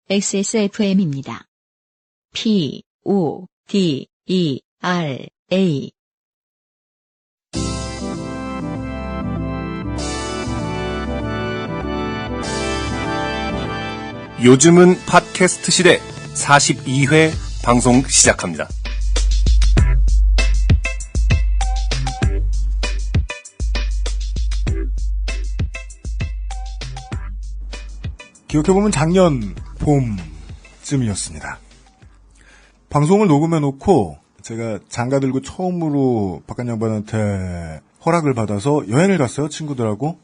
XSFM입니다. PODERA 요즘은 팟캐스트 시대 42회 방송 시작합니다. 기억해보면 작년 봄쯤이었습니다. 방송을 녹음해놓고 제가 장가 들고 처음으로 박한 양반한테 허락을 받아서 여행을 갔어요. 친구들하고.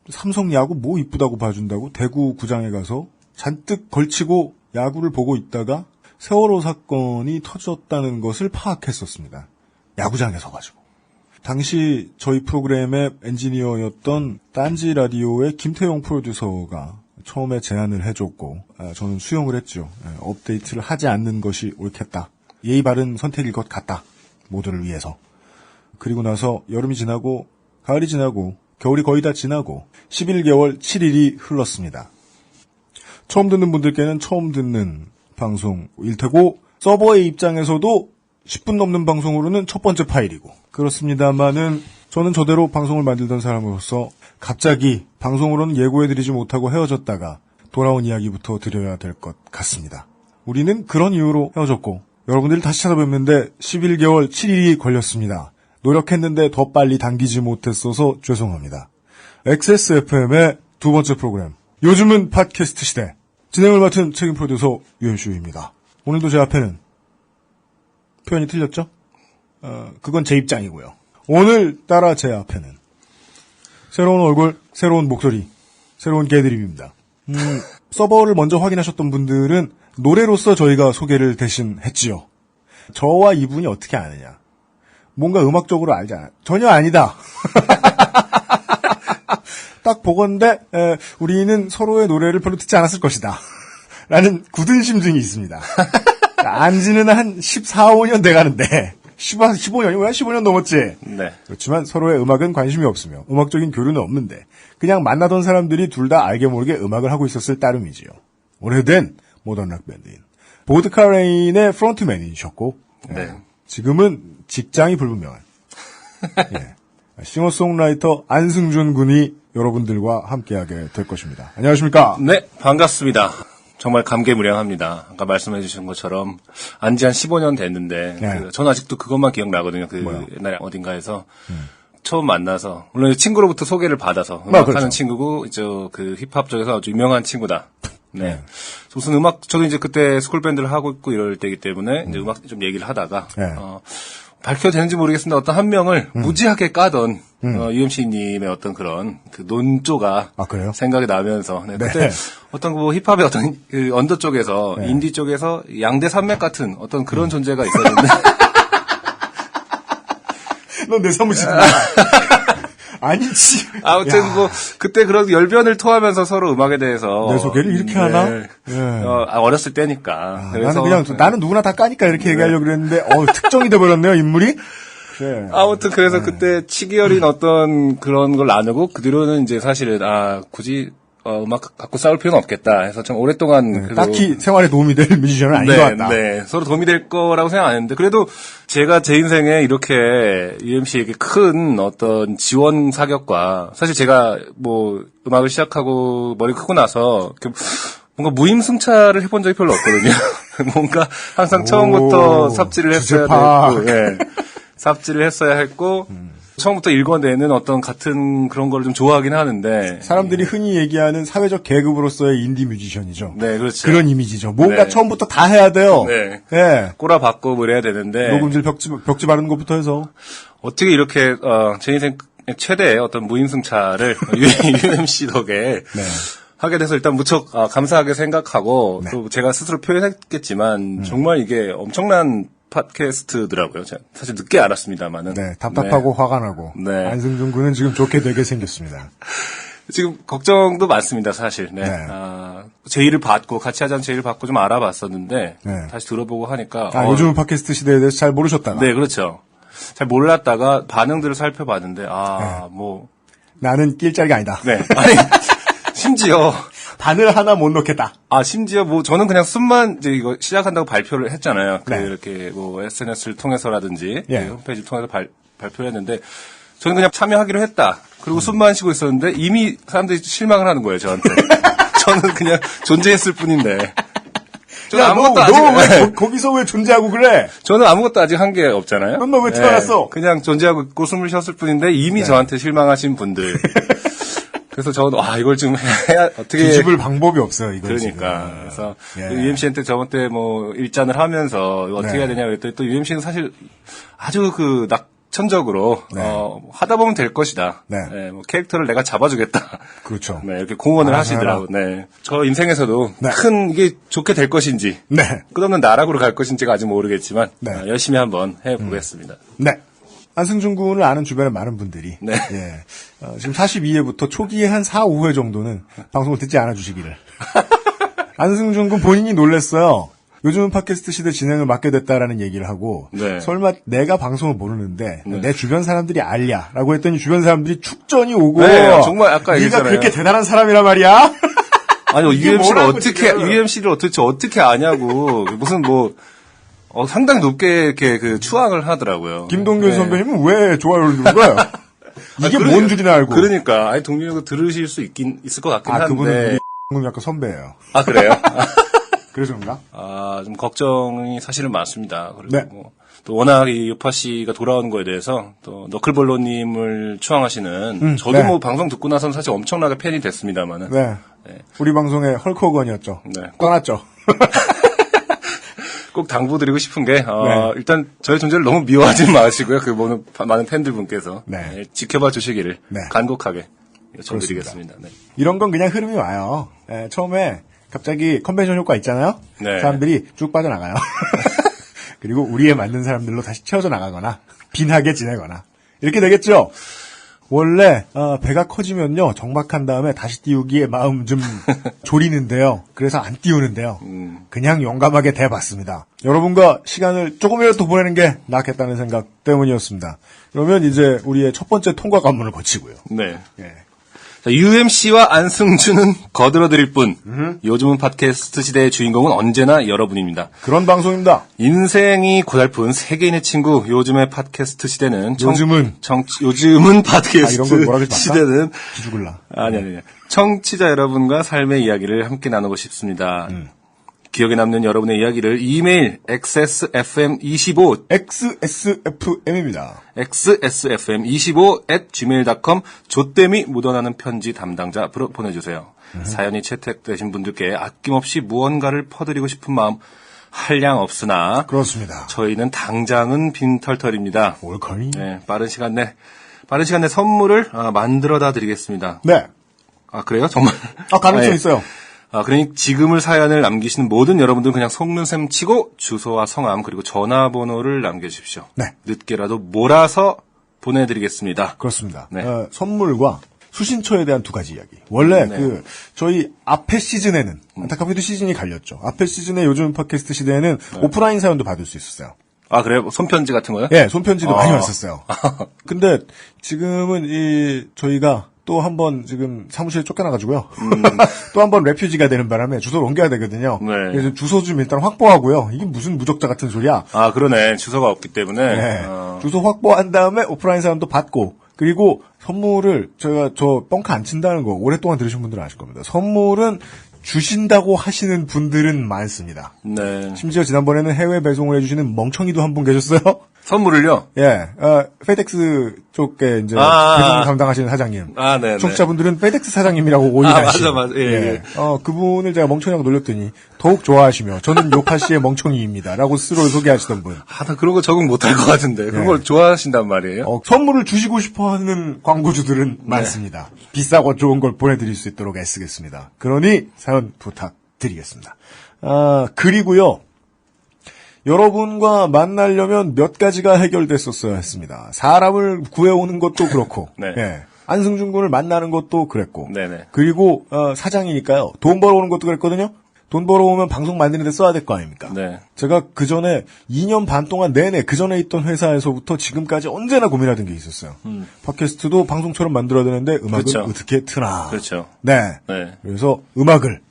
삼성 야구 뭐 이쁘다고 봐준다고 대구 구장에 가서 잔뜩 걸치고 야구를 보고 있다가 세월호 사건이 터졌다는 것을 파악했었습니다. 야구장에서 가지고. 당시 저희 프로그램의 엔지니어였던 딴지 라디오의 김태용 프로듀서가 처음에 제안을 해줬고 저는 수용을 했죠. 업데이트를 하지 않는 것이 옳겠다. 예의 바른 선택일 것 같다. 모두를 위해서. 그리고 나서 여름이 지나고 가을이 지나고 겨울이 거의 다 지나고 11개월 7일이 흘렀습니다. 처음 듣는 분들께는 처음 듣는 방송일 테고 서버의 입장에서도 10분 넘는 방송으로는 첫 번째 파일이고 그렇습니다만은 저는 저대로 방송을 만들던 사람으로서 갑자기 방송으로는 예고해드리지 못하고 헤어졌다가 돌아온 이야기부터 드려야 될 것 같습니다. 우리는 그런 이유로 헤어졌고 여러분들이 다시 찾아뵙는데 11개월 7일이 걸렸습니다. 노력했는데 더 빨리 당기지 못했어서 죄송합니다. XSFM의 두 번째 프로그램 요즘은 팟캐스트 시대 진행을 맡은 책임 프로듀서 유현수입니다. 오늘도 제 앞에는 표현이 틀렸죠? 그건 제 입장이고요. 오늘따라 제 앞에는 새로운 얼굴, 새로운 목소리, 새로운 개드립입니다. 서버를 먼저 확인하셨던 분들은 노래로서 저희가 소개를 대신 했지요. 저와 이분이 어떻게 아느냐. 뭔가 음악적으로 알잖아. 전혀 아니다. 딱 보건대 우리는 서로의 노래를 별로 듣지 않았을 것이다. 라는 굳은 심증이 있습니다. 안지는 한 14, 15년 돼가는데 15년이 왜 15년 넘었지? 네. 그렇지만 서로의 음악은 관심이 없으며 음악적인 교류는 없는데 그냥 만나던 사람들이 둘 다 알게 모르게 음악을 하고 있었을 따름이지요. 오래된 모던 락 밴드인 보드카 레인의 프론트맨이셨고 네. 지금은 직장이 불분명한 예. 싱어송라이터 안승준 군이 여러분들과 함께하게 될 것입니다. 안녕하십니까? 네, 반갑습니다. 정말 감개무량합니다. 아까 말씀해 주신 것처럼 안지 한 15년 됐는데 네. 저는 아직도 그것만 기억나거든요. 뭐요? 옛날에 어딘가에서 처음 만나서 물론 친구로부터 소개를 받아서 음악하는 그렇죠. 친구고 그 힙합 쪽에서 아주 유명한 친구다. 네. 무슨 저도 이제 그때 스쿨 밴드를 하고 있고 이럴 때이기 때문에 이제 음악 좀 얘기를 하다가 네. 밝혀도 되는지 모르겠습니다. 어떤 한 명을 무지하게 까던 UMC님의 어떤 그런 그 논조가 그래요? 생각이 나면서 그때 어떤 뭐 힙합의 어떤 그 언더 쪽에서 인디 쪽에서 양대 산맥 같은 어떤 그런 존재가 있었는데 넌 내 사무실이야. 아니지. 아무튼 뭐 그때 그런 열변을 토하면서 서로 음악에 대해서 내 소개를 이렇게 하나? 예. 어렸을 때니까. 그래서 나는 누구나 다 까니까 이렇게 얘기하려고 그랬는데 특정이 돼버렸네요 인물이. 그래. 아무튼 그래서 그때 치기 어린 어떤 그런 걸 나누고 그 뒤로는 이제 사실은 굳이 음악 갖고 싸울 필요는 없겠다 해서 좀 오랫동안 딱히 생활에 도움이 될 뮤지션은 아닌 것 같다. 네, 서로 도움이 될 거라고 생각 안 했는데 그래도 제가 제 인생에 이렇게 UMC에게 큰 어떤 지원 사격과 사실 제가 뭐 음악을 시작하고 머리 크고 나서 뭔가 무임승차를 해본 적이 별로 없거든요. 뭔가 항상 처음부터 삽질을 했어야 됐고, 예. 삽질을 했어야 했고, 처음부터 읽어내는 어떤 같은 그런 걸 좀 좋아하긴 하는데. 사람들이 흔히 얘기하는 사회적 계급으로서의 인디 뮤지션이죠. 네, 그렇죠. 그런 이미지죠. 뭔가 처음부터 다 해야 돼요. 네. 네. 꼬라박고 뭐 이래야 되는데. 녹음질 벽지 바르는 것부터 해서. 어떻게 이렇게, 제 인생 최대의 어떤 무임승차를 UMC 덕에. 네. 하게 돼서 일단 무척 감사하게 생각하고 또 제가 스스로 표현했겠지만 정말 이게 엄청난 팟캐스트더라고요. 제가 사실 늦게 알았습니다만은. 네, 답답하고 화가 나고. 네. 안승준 군은 지금 좋게 되게 생겼습니다. 지금 걱정도 많습니다, 사실. 네. 제의를 받고 같이 하자는 제의를 받고 좀 알아봤었는데 다시 들어보고 하니까 요즘은 팟캐스트 시대에 대해서 잘 모르셨다가. 네, 그렇죠. 잘 몰랐다가 반응들을 살펴봤는데 나는 낄 자리가 아니다. 네. 아니 심지어 바늘 하나 못 넣겠다. 아, 심지어 뭐, 저는 그냥 숨만, 이제 이거 시작한다고 발표를 했잖아요. 네. 이렇게 뭐, SNS를 통해서라든지, 예. 홈페이지를 통해서 발표를 했는데, 저는 그냥 참여하기로 했다. 그리고 숨만 쉬고 있었는데, 이미 사람들이 실망을 하는 거예요, 저한테. 저는 그냥 존재했을 뿐인데. 저는 야, 아무것도 너 아직, 왜 거기서 왜 존재하고 그래? 저는 아무것도 아직 한 게 없잖아요. 그럼 너 왜 태어났어? 그냥 존재하고 있고 숨을 쉬었을 뿐인데, 이미 저한테 실망하신 분들. 그래서 저는 이걸 좀 해야 어떻게 뒤집을 방법이 없어요. 이걸 그러니까 지금. 그래서 예. UMC한테 저번 때 뭐 일잔을 하면서 이거 어떻게 네. 해야 되냐 그랬더니 또 UMC는 사실 아주 그 낙천적으로 네. 하다 보면 될 것이다. 네. 뭐 캐릭터를 내가 잡아주겠다. 그렇죠. 네, 이렇게 공언을 알아서 하시더라고. 네, 저 인생에서도 네. 큰 이게 좋게 될 것인지 네. 끝없는 나락으로 갈 것인지가 아직 모르겠지만 네. 열심히 한번 해보겠습니다. 네. 안승준 군을 아는 주변의 많은 분들이 네. 예. 지금 42회부터 초기에 한 4, 5회 정도는 방송을 듣지 않아 주시기를. 안승준 군 본인이 놀랬어요. 요즘은 팟캐스트 시대 진행을 맡게 됐다라는 얘기를 하고 네. 설마 내가 방송을 모르는데 네. 내 주변 사람들이 알랴라고 했더니 주변 사람들이 축전이 오고 네, 정말 아까 네가 얘기했잖아요. 그렇게 대단한 사람이란 말이야? 아니, 이게 UMC를 뭐라고 어떻게, 지금. UMC를 어떻게 아냐고. 무슨 상당히 높게 이렇게 추앙을 하더라고요. 김동균 네. 선배님은 왜 좋아요를 누른 거예요? 이게 뭔 줄이나 알고. 그러니까. 아니, 동균이도 들으실 수 있을 것 같긴 한데. 그분은 우리 약간 선배예요. 아, 그래요? 그래서 그런가? 좀 걱정이 사실은 많습니다. 그리고 네. 또 워낙 이 요파 씨가 돌아오는 거에 대해서 또 너클볼로님을 추앙하시는 저도 네. 뭐 방송 듣고 나서는 사실 엄청나게 팬이 됐습니다만은. 네. 우리 방송의 헐크호건이었죠. 네. 떠났죠. 꼭 당부드리고 싶은 게, 네. 일단 저의 존재를 너무 미워하지 마시고요. 많은 팬들분께서. 네. 지켜봐 주시기를 네. 간곡하게 요청드리겠습니다. 네. 이런 건 그냥 흐름이 와요. 처음에 갑자기 컨벤션 효과 있잖아요. 네. 사람들이 쭉 빠져나가요. 그리고 우리에 맞는 사람들로 다시 채워져 나가거나 빈하게 지내거나 이렇게 되겠죠. 원래 배가 커지면요 정박한 다음에 다시 띄우기에 마음 좀 졸이는데요. 그래서 안 띄우는데요. 그냥 용감하게 대봤습니다. 여러분과 시간을 조금이라도 더 보내는 게 낫겠다는 생각 때문이었습니다. 그러면 이제 우리의 첫 번째 통과 관문을 거치고요. 네. 예. 자, UMC와 안승준은 거들어드릴 뿐, 요즘은 팟캐스트 시대의 주인공은 언제나 여러분입니다. 그런 방송입니다. 인생이 고달픈 세계인의 친구, 요즘의 팟캐스트 시대는 요즘은 요즘은 팟캐스트 이런 걸 뭐라 그러지 시대는 기죽을라. 아니. 청취자 여러분과 삶의 이야기를 함께 나누고 싶습니다. 기억에 남는 여러분의 이야기를 이메일 xsfm25 XSFM입니다. xsfm25@gmail.com 조땜이 묻어나는 편지 담당자 앞으로 보내주세요. 사연이 채택되신 분들께 아낌없이 무언가를 퍼드리고 싶은 마음 한량 없으나 그렇습니다. 저희는 당장은 빈털털입니다. 올커니? 네, 빠른 시간 내 선물을 만들어다 드리겠습니다. 네. 아, 그래요? 정말? 가능성 예. 있어요. 그러니 지금을 사연을 남기시는 모든 여러분들 그냥 속눈샘 치고 주소와 성함 그리고 전화번호를 남겨주십시오. 네. 늦게라도 몰아서 보내드리겠습니다. 그렇습니다. 네. 선물과 수신처에 대한 두 가지 이야기. 원래 네. 저희 앞에 시즌에는 안타깝게도 시즌이 갈렸죠. 앞에 시즌에 요즘 팟캐스트 시대에는 오프라인 사연도 받을 수 있었어요. 아, 그래요? 손편지 같은 거요? 예, 손편지도 많이 왔었어요. 근데 지금은 저희가 또 한 번 지금 사무실에 쫓겨나가지고요. 또 한 번 레퓨지가 되는 바람에 주소를 옮겨야 되거든요. 네. 그래서 주소 좀 일단 확보하고요. 이게 무슨 무적자 같은 소리야. 아, 그러네. 주소가 없기 때문에. 네. 주소 확보한 다음에 오프라인 사연도 받고 그리고 선물을 제가 뻥카 안 친다는 거 오랫동안 들으신 분들은 아실 겁니다. 선물은 주신다고 하시는 분들은 많습니다. 네. 심지어 지난번에는 해외 배송을 해주시는 멍청이도 한 분 계셨어요. 선물을요? 예, 페덱스 쪽에 이제 아. 배송 담당하시는 사장님. 아, 네. 청취자분들은 페덱스 사장님이라고 오해하시죠. 맞아. 예. 그분을 제가 멍청이라고 놀렸더니 더욱 좋아하시며 저는 요파 씨의 멍청이입니다라고 스스로를 소개하시던 분. 나 그런 거 적응 못할 것 같은데. 그런 걸 좋아하신단 말이에요? 선물을 주시고 싶어하는 광고주들은 많습니다. 비싸고 좋은 걸 보내드릴 수 있도록 애쓰겠습니다. 그러니 사연 부탁드리겠습니다. 그리고요. 여러분과 만나려면 몇 가지가 해결됐었어야 했습니다. 사람을 구해오는 것도 그렇고, 네. 예. 안승준 군을 만나는 것도 그랬고, 네네. 그리고 사장이니까요. 돈 벌어오는 것도 그랬거든요. 돈 벌어오면 방송 만드는 데 써야 될 거 아닙니까? 네. 제가 그 전에 2년 반 동안 내내 그 전에 있던 회사에서부터 지금까지 언제나 고민하던 게 있었어요. 팟캐스트도 방송처럼 만들어야 되는데 음악을 그렇죠. 어떻게 트나. 그렇죠. 네. 네. 그래서 음악을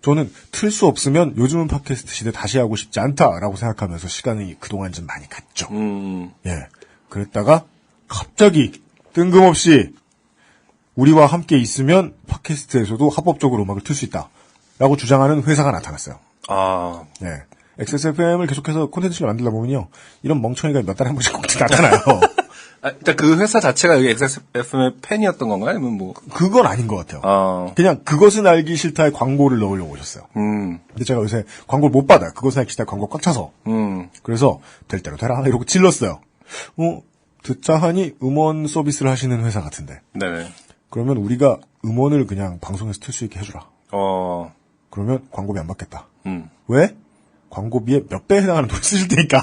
저는 틀 수 없으면 요즘은 팟캐스트 시대 다시 하고 싶지 않다라고 생각하면서 시간이 그동안 좀 많이 갔죠. 예. 그랬다가 갑자기 뜬금없이 우리와 함께 있으면 팟캐스트에서도 합법적으로 음악을 틀 수 있다라고 주장하는 회사가 나타났어요. 아, 예. XSFM을 계속해서 콘텐츠를 만들다 보면요. 이런 멍청이가 몇 달에 한 번씩 꼭 나타나요. 일단 그 회사 자체가 여기 XSFM의 팬이었던 건가요? 아니면 뭐? 그건 아닌 것 같아요. 아, 그냥 그것은 알기 싫다의 광고를 넣으려고 오셨어요. 근데 제가 요새 광고를 못 받아요. 그것은 알기 싫다의 광고 꽉 차서. 그래서 될 대로 되라 이러고 찔렀어요. 듣자 하니 음원 서비스를 하시는 회사 같은데. 네네. 그러면 우리가 음원을 그냥 방송에서 틀 수 있게 해주라. 그러면 광고비 안 받겠다. 왜? 광고비에 몇 배에 해당하는 돈 쓰실 테니까.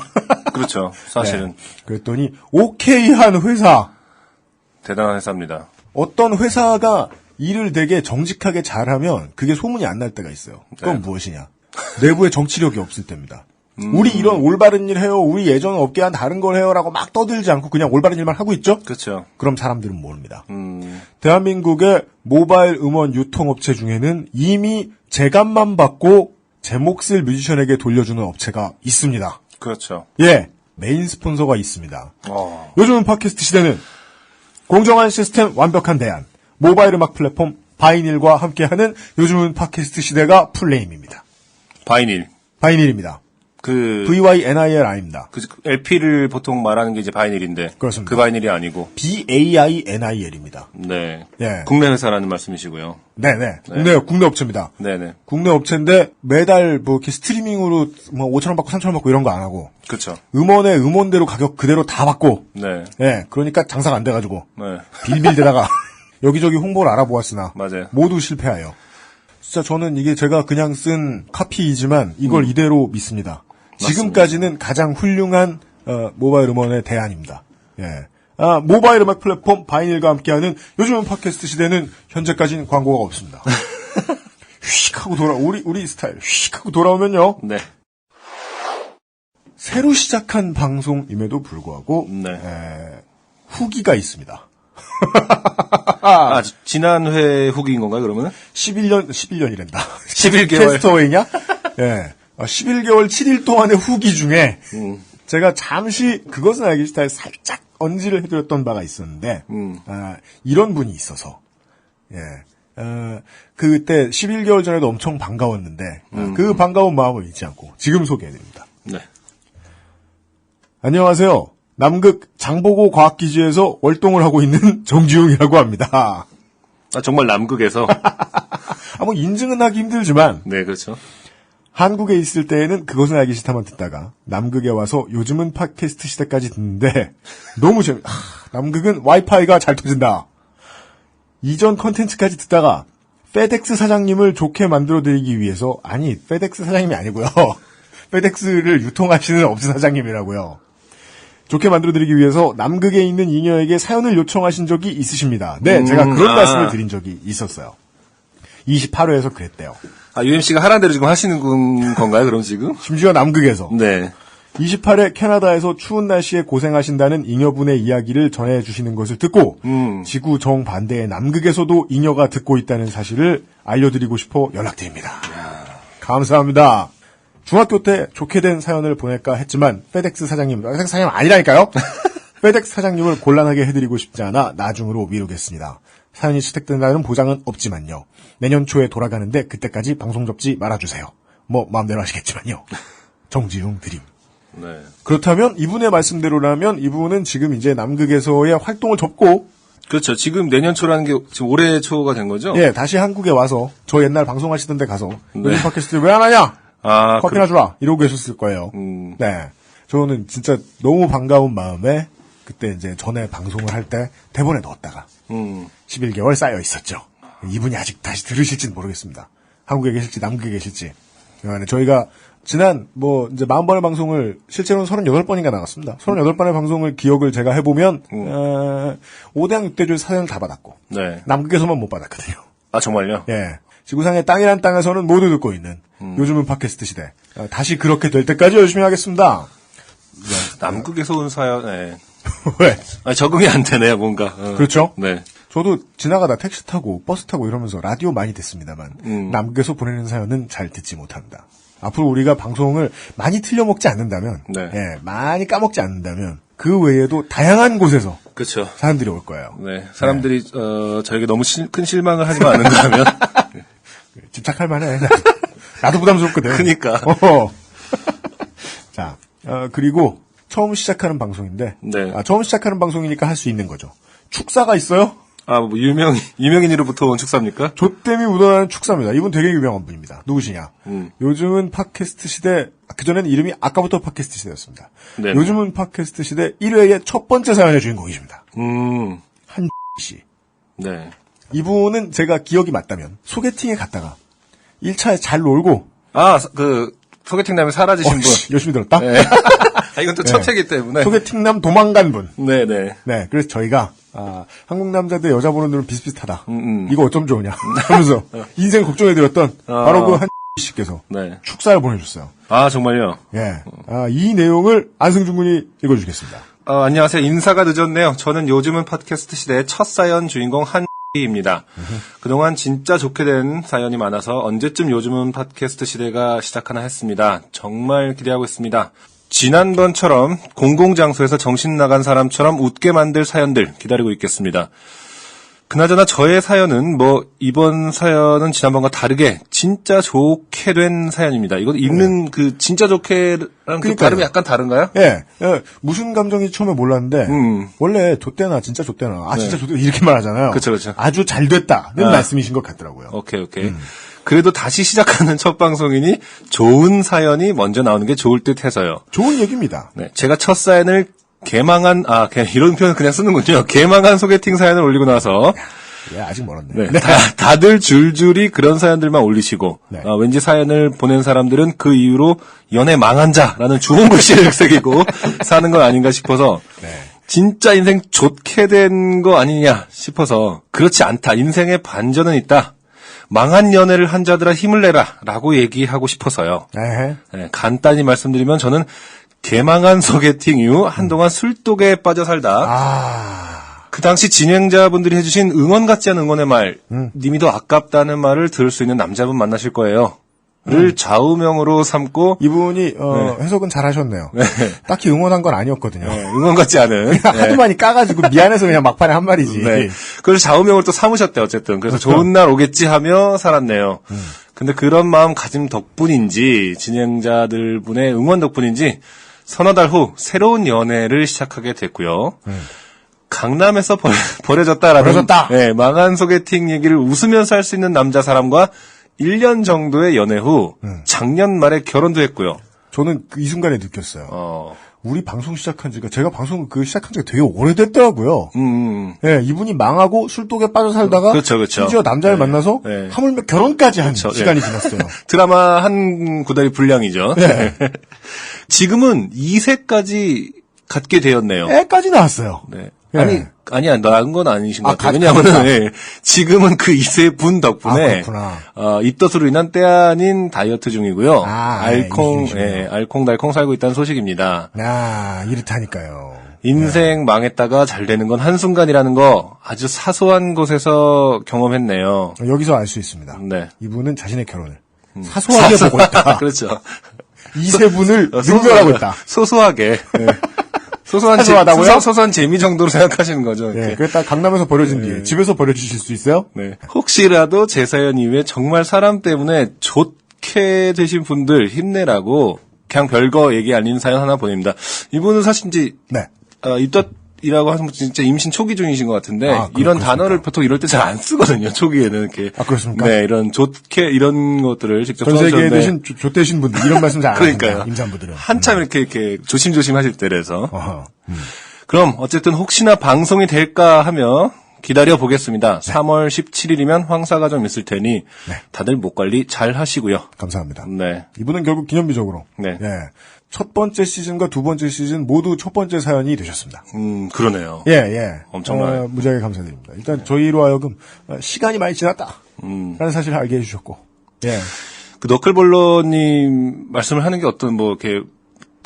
그렇죠. 사실은. 네. 그랬더니 오케이 한 회사. 대단한 회사입니다. 어떤 회사가 일을 되게 정직하게 잘하면 그게 소문이 안 날 때가 있어요. 그건 네. 무엇이냐? 내부에 정치력이 없을 때입니다. 우리 이런 올바른 일 해요. 우리 예전 업계와는 다른 걸 해요라고 막 떠들지 않고 그냥 올바른 일만 하고 있죠? 그렇죠. 그럼 사람들은 모릅니다. 대한민국의 모바일 음원 유통업체 중에는 이미 제값만 받고 제 몫을 뮤지션에게 돌려주는 업체가 있습니다. 그렇죠. 예, 메인 스폰서가 있습니다. 어. 요즘은 팟캐스트 시대는 공정한 시스템 완벽한 대안, 모바일 음악 플랫폼 바이닐과 함께하는 요즘은 팟캐스트 시대가 풀네임입니다. 바이닐. 바이닐입니다. 그 VYNILI입니다. 그 LP를 보통 말하는 게 이제 바이닐인데. 그렇습니다. 그 바이닐이 아니고. BAINIL입니다. 네. 예. 국내 회사라는 말씀이시고요. 네네. 네. 국내 업체입니다. 네네. 국내 업체인데 매달 뭐 이렇게 스트리밍으로 뭐 5,000원 받고 3,000원 받고 이런 거 안 하고 그렇죠. 음원의 음원대로 가격 그대로 다 받고 네. 예. 그러니까 장사가 안 돼가지고 네. 빌빌대다가 여기저기 홍보를 알아보았으나 맞아요. 모두 실패하여. 진짜 저는 이게 제가 그냥 쓴 카피이지만 이걸 이대로 믿습니다. 지금까지는 가장 훌륭한 모바일 음원의 대안입니다. 예. 모바일 음악 플랫폼 바이닐과 함께하는 요즘은 팟캐스트 시대는 현재까지는 광고가 없습니다. 휙 하고 우리 스타일 휙 하고 돌아오면요. 네. 새로 시작한 방송임에도 불구하고 네. 후기가 있습니다. 지난 회 후기인 건가요, 그러면은? 11년이란다. 11개월. 캐스터웨이냐? 예. 11개월 7일 동안의 후기 중에 제가 잠시 그것은 알기 싫다에 살짝 언지를 해드렸던 바가 있었는데 이런 분이 있어서 예. 그때 11개월 전에도 엄청 반가웠는데 그 반가운 마음을 잊지 않고 지금 소개해드립니다. 네. 안녕하세요. 남극 장보고 과학기지에서 월동을 하고 있는 정지웅이라고 합니다. 정말 남극에서. 뭐 인증은 하기 힘들지만 네, 그렇죠. 한국에 있을 때에는 그것은 알기 싫다만 듣다가 남극에 와서 요즘은 팟캐스트 시대까지 듣는데 너무 남극은 와이파이가 잘 터진다. 이전 컨텐츠까지 듣다가 페덱스 사장님을 좋게 만들어드리기 위해서 페덱스 사장님이 아니고요. 페덱스를 유통하시는 업체 사장님이라고요. 좋게 만들어드리기 위해서 남극에 있는 잉여에게 사연을 요청하신 적이 있으십니다. 네, 제가 그런 말씀을 드린 적이 있었어요. 28회에서 그랬대요. UMC가 하라는 대로 지금 하시는 건가요, 그럼 지금? 심지어 남극에서. 네. 28회 캐나다에서 추운 날씨에 고생하신다는 잉여분의 이야기를 전해주시는 것을 듣고 지구 정반대의 남극에서도 잉여가 듣고 있다는 사실을 알려드리고 싶어 연락드립니다. 감사합니다. 중학교 때 좋게 된 사연을 보낼까 했지만 페덱스 사장님 아니라니까요. 페덱스 사장님을 곤란하게 해드리고 싶지 않아 나중으로 미루겠습니다. 사연이 채택된다는 보장은 없지만요. 내년 초에 돌아가는데 그때까지 방송 접지 말아주세요. 뭐 마음대로 하시겠지만요. 정지용 드림. 네. 그렇다면 이분의 말씀대로라면 이분은 지금 이제 남극에서의 활동을 접고 그렇죠. 지금 내년 초라는 게 지금 올해 초가 된 거죠? 예, 다시 한국에 와서 저 옛날 방송하시던 데 가서 네. 요즘 팟캐스트 왜 안 하냐? 커피나 주라. 이러고 계셨을 거예요. 네. 저는 진짜 너무 반가운 마음에 그때 이제 전에 방송을 할 때 대본에 넣었다가 11개월 쌓여 있었죠. 이분이 아직 다시 들으실지는 모르겠습니다. 한국에 계실지 남극에 계실지. 저희가 지난 이제 40번의 방송을 실제로는 38번인가 나갔습니다. 38번의 방송을 기억을 제가 해보면 5대양 6대줄 사연을 다 받았고 네. 남극에서만 못 받았거든요. 정말요? 예. 지구상의 땅이란 땅에서는 모두 듣고 있는 요즘은 팟캐스트 시대. 다시 그렇게 될 때까지 열심히 하겠습니다. 남극에서 온 사연, 네. 왜? 적응이 안 되네요, 뭔가. 그렇죠? 네. 저도 지나가다 택시 타고 버스 타고 이러면서 라디오 많이 듣습니다만 남극에서 보내는 사연은 잘 듣지 못합니다. 앞으로 우리가 방송을 많이 틀려먹지 않는다면, 네. 예, 많이 까먹지 않는다면 그 외에도 다양한 곳에서 그렇죠. 사람들이 올 거예요. 네. 사람들이 저에게 너무 큰 실망을 하지만 않는다면. 집착할 만해. 나도 부담스럽거든. 그러니까. 자, 그리고 처음 시작하는 방송인데, 네. 처음 시작하는 방송이니까 할 수 있는 거죠. 축사가 있어요? 뭐 유명인으로부터 온 축사입니까? 조땜이 묻어나는 축사입니다. 이분 되게 유명한 분입니다. 누구시냐? 요즘은 팟캐스트 시대, 그전에는 이름이 아까부터 팟캐스트 시대였습니다. 네네. 요즘은 팟캐스트 시대 1회의 첫 번째 사연의 주인공이십니다. 한 씨. 네. 이분은 제가 기억이 맞다면 소개팅에 갔다가 1차에 잘 놀고 소개팅남에 사라지신 분. 열심히 들었다? 네. 이건 또 첫 회기 때문에. 소개팅남 도망간 분. 네네. 네, 그래서 저희가 한국 남자들 여자 보는 눈은 비슷비슷하다. 이거 어쩜 좋으냐 하면서 인생 걱정해드렸던 바로 그 한 씨께서 네. 축사를 보내줬어요. 정말요? 예, 이 내용을 안승준 군이 읽어주겠습니다. 안녕하세요. 인사가 늦었네요. 저는 요즘은 팟캐스트 시대의 첫 사연 주인공 한입니다. 그동안 진짜 좋게 된 사연이 많아서 언제쯤 요즘은 팟캐스트 시대가 시작하나 했습니다. 정말 기대하고 있습니다. 지난번처럼 공공장소에서 정신 나간 사람처럼 웃게 만들 사연들 기다리고 있겠습니다. 그나저나 저의 사연은 이번 사연은 지난번과 다르게 진짜 좋게 된 사연입니다. 이거 읽는 진짜 좋게랑 그 발음이 약간 다른가요? 예, 무슨 감정인지 처음에 몰랐는데 원래 좋대나 진짜 좋대나 진짜 좋대 이렇게 말하잖아요. 그렇죠. 아주 잘 됐다는 말씀이신 것 같더라고요. 오케이. 그래도 다시 시작하는 첫 방송이니 좋은 사연이 먼저 나오는 게 좋을 듯 해서요. 좋은 얘기입니다. 네, 제가 첫 사연을 이런 표현 그냥 쓰는군요. 개망한 소개팅 사연을 올리고 나서. 아직 멀었네. 네. 다들 줄줄이 그런 사연들만 올리시고, 왠지 사연을 보낸 사람들은 그 이후로 연애 망한 자라는 주홍 글씨를 새기고 사는 건 아닌가 싶어서, 진짜 인생 좋게 된 거 아니냐 싶어서, 그렇지 않다. 인생에 반전은 있다. 망한 연애를 한 자들아 힘을 내라 라고 얘기하고 싶어서요. 네, 간단히 말씀드리면 저는 개망한 소개팅 이후 한동안 술독에 빠져 살다 그 당시 진행자분들이 해주신 응원 같지 않은 응원의 말 님이 더 아깝다는 말을 들을 수 있는 남자분 만나실 거예요. 를 좌우명으로 삼고 이분이 해석은 잘하셨네요. 딱히 응원한 건 아니었거든요. 응원 같지 않은 하도 많이 까가지고 미안해서 그냥 막판에 한 말이지. 그래서 좌우명을 또 삼으셨대 어쨌든. 그래서 좋은 날 오겠지 하며 살았네요. 근데 그런 마음 가짐 덕분인지 진행자들 분의 응원 덕분인지 서너 달 후 새로운 연애를 시작하게 됐고요. 강남에서 버려졌다라는 망한 소개팅 얘기를 웃으면서 할 수 있는 남자 사람과 1년 정도의 연애 후 작년 말에 결혼도 했고요. 저는 이 순간에 느꼈어요. 우리 방송 시작한 지가 제가 방송 시작한 지가 되게 오래됐더라고요. 이분이 망하고 술독에 빠져 살다가 그렇죠. 심지어 남자를 만나서 하물며 결혼까지 한 시간이 지났어요. 드라마 한 구달이 분량이죠. 지금은 2세까지 갖게 되었네요. 애까지 나왔어요. 아니야, 나은 건 아니신 것 같아요. 왜냐하면, 지금은 그 2세 분 덕분에, 입덧으로 인한 때 아닌 다이어트 중이고요. 알콩달콩 살고 있다는 소식입니다. 이렇다니까요. 인생 망했다가 잘 되는 건 한순간이라는 거 아주 사소한 곳에서 경험했네요. 여기서 알 수 있습니다. 네. 이분은 자신의 결혼을 사소하게 보고 있다. 그렇죠. 2세 분을 능멸하고 있다. 소소하게. 소소한 재미 정도로 생각하시는 거죠. 그랬다 강남에서 버려진 뒤에 집에서 버려주실 수 있어요? 혹시라도 제 사연 이후에 정말 사람 때문에 좋게 되신 분들 힘내라고 그냥 별거 얘기 아닌 사연 하나 보냅니다. 이분은 사실 이제 입덧이라고 하면 진짜 임신 초기 중이신 것 같은데 이런 단어를 보통 이럴 때 잘 안 쓰거든요. 초기에는 이렇게. 그렇습니까? 네, 이런 좋게 이런 것들을 직접 전 세계에 계신 좋대신 분들 이런 말씀 잘 안 하십니다. 그러니까요. 임산부들은 한참 이렇게 조심조심 하실 때라서. 그럼 어쨌든 혹시나 방송이 될까 하며 기다려 보겠습니다. 3월 17일이면 황사가 좀 있을 테니 다들 목 관리 잘 하시고요. 감사합니다. 네. 이분은 결국 기념비적으로 첫 번째 시즌과 두 번째 시즌 모두 첫 번째 사연이 되셨습니다. 그러네요. 예. 엄청나요. 무지하게 감사드립니다. 일단 저희로 하여금 시간이 많이 지났다. 라는 사실을 알게 해주셨고. 예. 그 너클볼러님 말씀을 하는 게 어떤 뭐 이렇게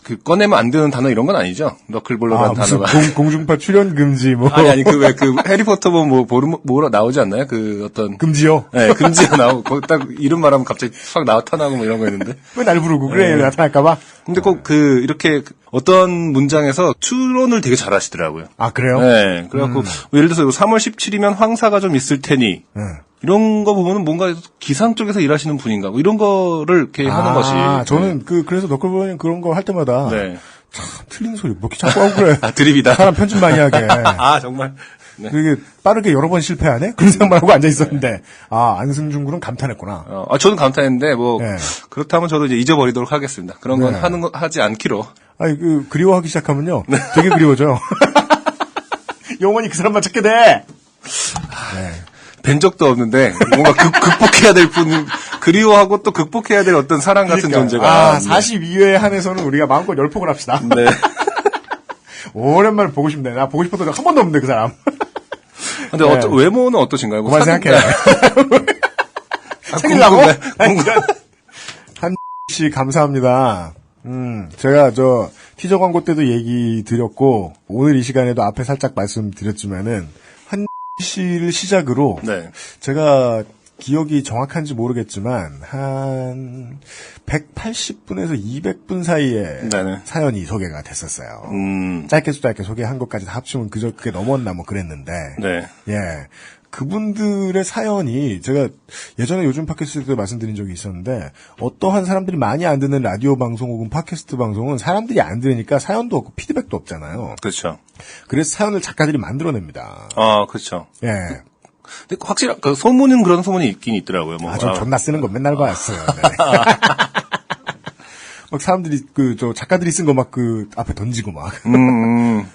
그 꺼내면 안 되는 단어 이런 건 아니죠? 너클볼러라는 무슨 단어가. 공중파 출연 금지 뭐. 아니 그 왜 그 해리포터 뭐로 나오지 않나요? 그 어떤 금지요? 네, 금지가 나오고 거기 딱 이름 말하면 갑자기 확 나타나고 뭐 이런 거 있는데. 왜 날 부르고 그래 나타날까봐? 근데 꼭 그 이렇게 어떤 문장에서 추론을 되게 잘하시더라고요. 아 그래요? 네, 그래갖고 예를 들어서 3월 17일이면 황사가 좀 있을 테니. 이런 거 보면은 뭔가 기상 쪽에서 일하시는 분인가 뭐 이런 거를 이렇게 하는 것이. 저는 그래서 너클볼러님 그런 거 할 때마다 네. 참 틀린 소리 뭐 이렇게 자꾸 하고 그래. 드립이다. 사람 편집 많이 하게. 정말. 네. 그게 빠르게 여러 번 실패하네? 그런 생각만 하고 앉아 있었는데, 안승준 군은 감탄했구나. 저는 감탄했는데, 뭐, 네. 그렇다면 저도 이제 잊어버리도록 하겠습니다. 그런 건 네. 하지 않기로. 아니, 그리워하기 시작하면요. 되게 그리워져요. 영원히 그 사람만 찾게 돼! 네. 뵌 적도 없는데, 뭔가 극복해야 될 그리워하고 또 극복해야 될 어떤 사랑 같은 존재가. 42회에 한해서는 우리가 마음껏 열폭을 합시다. 네. 오랜만에 보고 싶네. 나 보고 싶었던 적 한 번도 없는데, 그 사람. 근데 외모는 어떠신가요? 그만 생각해. 챙기려고? 한씨 감사합니다. 제가 티저 광고 때도 얘기 드렸고, 오늘 이 시간에도 앞에 살짝 말씀드렸지만은, 한 씨를 시작으로, 네. 제가 기억이 정확한지 모르겠지만, 한 180분에서 200분 사이에 네네. 사연이 소개가 됐었어요. 짧게 소개한 것까지 다 합치면 그게 넘었나 뭐 그랬는데, 네. 예. 그분들의 사연이 제가 예전에 요즘 팟캐스트 때도 말씀드린 적이 있었는데 어떠한 사람들이 많이 안 듣는 라디오 방송 혹은 팟캐스트 방송은 사람들이 안 들으니까 사연도 없고 피드백도 없잖아요. 그렇죠. 그래서 사연을 작가들이 만들어냅니다. 그렇죠. 예. 근데 확실히 소문은 그런 소문이 있긴 있더라고요. 뭐. 저 존나 쓰는 거 맨날 봤어요. 네. 막 사람들이 작가들이 쓴 거 막 앞에 던지고 막.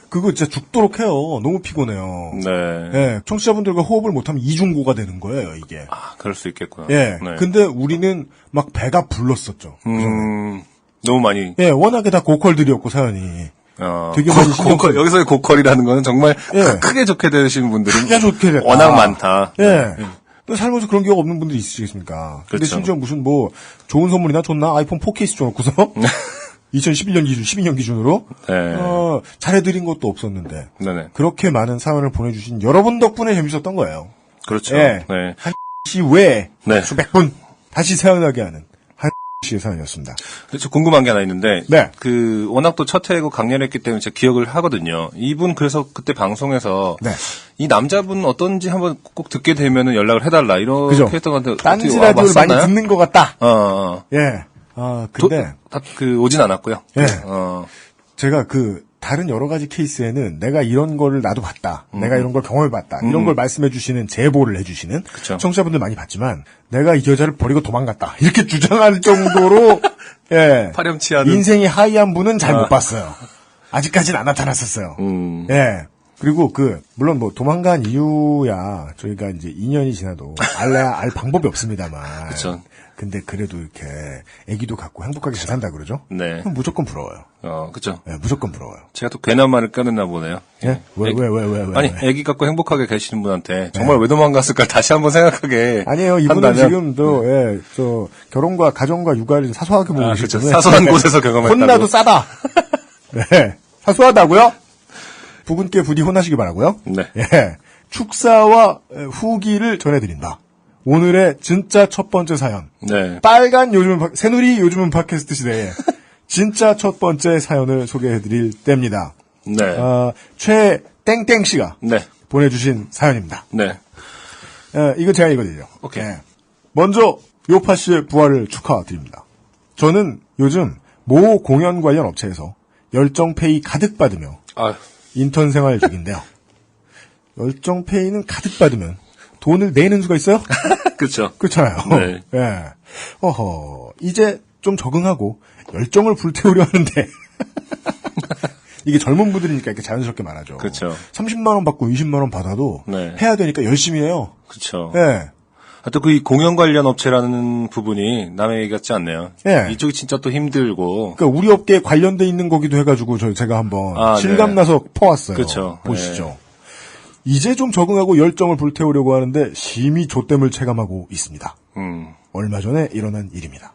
그거 진짜 죽도록 해요. 너무 피곤해요. 네. 예. 청취자분들과 호흡을 못하면 이중고가 되는 거예요, 이게. 그럴 수 있겠구나. 예. 네. 근데 우리는 막 배가 불렀었죠. 너무 많이. 예, 워낙에 다 고퀄들이었고, 사연이. 되게 많이 고퀄, 여기서의 고퀄이라는 거는 정말 크게 좋게 되시는 분들이 크게 좋게 됐다. 워낙 많다. 예. 살면서 그런 기억 없는 분들이 있으시겠습니까? 근데 그렇죠. 심지어 무슨 좋은 선물이나 줬나? 아이폰 4케이스 줘놓고서 2011년 기준, 12년 기준으로 네. 잘해드린 것도 없었는데 네네. 그렇게 많은 사연을 보내주신 여러분 덕분에 재밌었던 거예요. 그렇죠. 예. 네. 한 씨 외에 네. 수백 분 다시 사연하게 하는 한 씨의 사연이었습니다. 그래서 궁금한 게 하나 있는데, 네. 워낙 또 첫 회고 강렬했기 때문에 제가 기억을 하거든요. 이분 그래서 그때 방송에서 네. 이 남자분 어떤지 한번 꼭 듣게 되면은 연락을 해달라 이렇게 그죠. 했던 것 같은데 딴지 어떻게 라디오를 많이 왔었나요? 듣는 것 같다. 예. 근데 오진 않았고요. 예. 어. 제가 다른 여러 가지 케이스에는 내가 이런 거를 나도 봤다. 내가 이런 걸 경험해봤다. 이런 걸 말씀해 주시는, 제보를 해 주시는 그쵸. 청취자분들 많이 봤지만 내가 이 여자를 버리고 도망갔다. 이렇게 주장할 정도로 예. 파렴치하는. 인생이 하이한 분은 잘 못 봤어요. 아직까지는 안 나타났었어요. 예. 그리고 물론 도망간 이유야 저희가 이제 2년이 지나도 알 방법이 없습니다만. 그쵸. 근데 그래도 이렇게 애기도 갖고 행복하게 잘 산다 그러죠? 네. 그럼 무조건 부러워요. 그죠. 예, 무조건 부러워요. 제가 또 괜한 말을 꺼냈나 보네요. 예? 왜? 아니, 애기 갖고 행복하게 계시는 분한테 정말 왜 도망갔을까 다시 한번 생각하게. 아니에요. 이분은 한다면. 지금 결혼과 가정과 육아를 사소하게 보고 계시기 그렇죠. 때문에 사소한 곳에서 경험했다고. 혼나도 싸다. 네. 사소하다고요? 부군께 부디 혼나시기 바라고요. 네. 예. 축사와 후기를 전해드린다. 오늘의 진짜 첫 번째 사연. 네. 빨간 새누리 요즘은 팟캐스트 시대에 진짜 첫 번째 사연을 소개해드릴 때입니다. 네. 최땡땡 씨가 네. 보내주신 사연입니다. 네. 이거 제가 읽어드리죠. 오케이. 먼저 요파 씨의 부활을 축하드립니다. 저는 요즘 모 공연 관련 업체에서 열정페이 가득 받으며 아유. 인턴 생활 중인데요. 열정페이는 가득 받으면 돈을 내는 수가 있어요? 그렇죠. 그렇잖아요. 네. 예. 이제 좀 적응하고 열정을 불태우려 하는데 이게 젊은 분들이니까 이렇게 자연스럽게 말하죠. 그렇죠. 30만 원 받고 20만 원 받아도 네. 해야 되니까 열심히 해요. 그렇죠. 예. 하여튼 그 공연 관련 업체라는 부분이 남의 얘기 같지 않네요. 예. 이쪽이 진짜 또 힘들고. 그러니까 우리 업계에 관련돼 있는 거기도 해가지고 제가 한번 실감 네. 나서 퍼왔어요. 그렇죠. 보시죠. 네. 이제 좀 적응하고 열정을 불태우려고 하는데 심히 좆됨을 체감하고 있습니다. 얼마 전에 일어난 일입니다.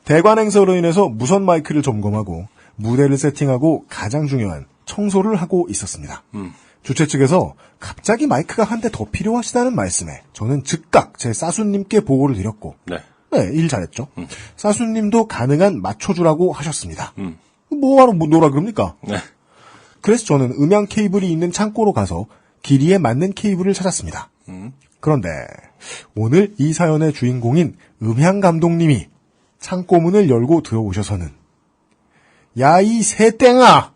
대관 행사로 인해서 무선 마이크를 점검하고 무대를 세팅하고 가장 중요한 청소를 하고 있었습니다. 주최 측에서 갑자기 마이크가 한 대 더 필요하시다는 말씀에 저는 즉각 제 사수님께 보고를 드렸고 네. 네, 일 잘했죠. 사수님도 가능한 맞춰주라고 하셨습니다. 뭐하러 노라 그럽니까? 네. 그래서 저는 음향 케이블이 있는 창고로 가서 길이에 맞는 케이블을 찾았습니다. 그런데 오늘 이 사연의 주인공인 음향 감독님이 창고 문을 열고 들어오셔서는 야, 이 새땡아!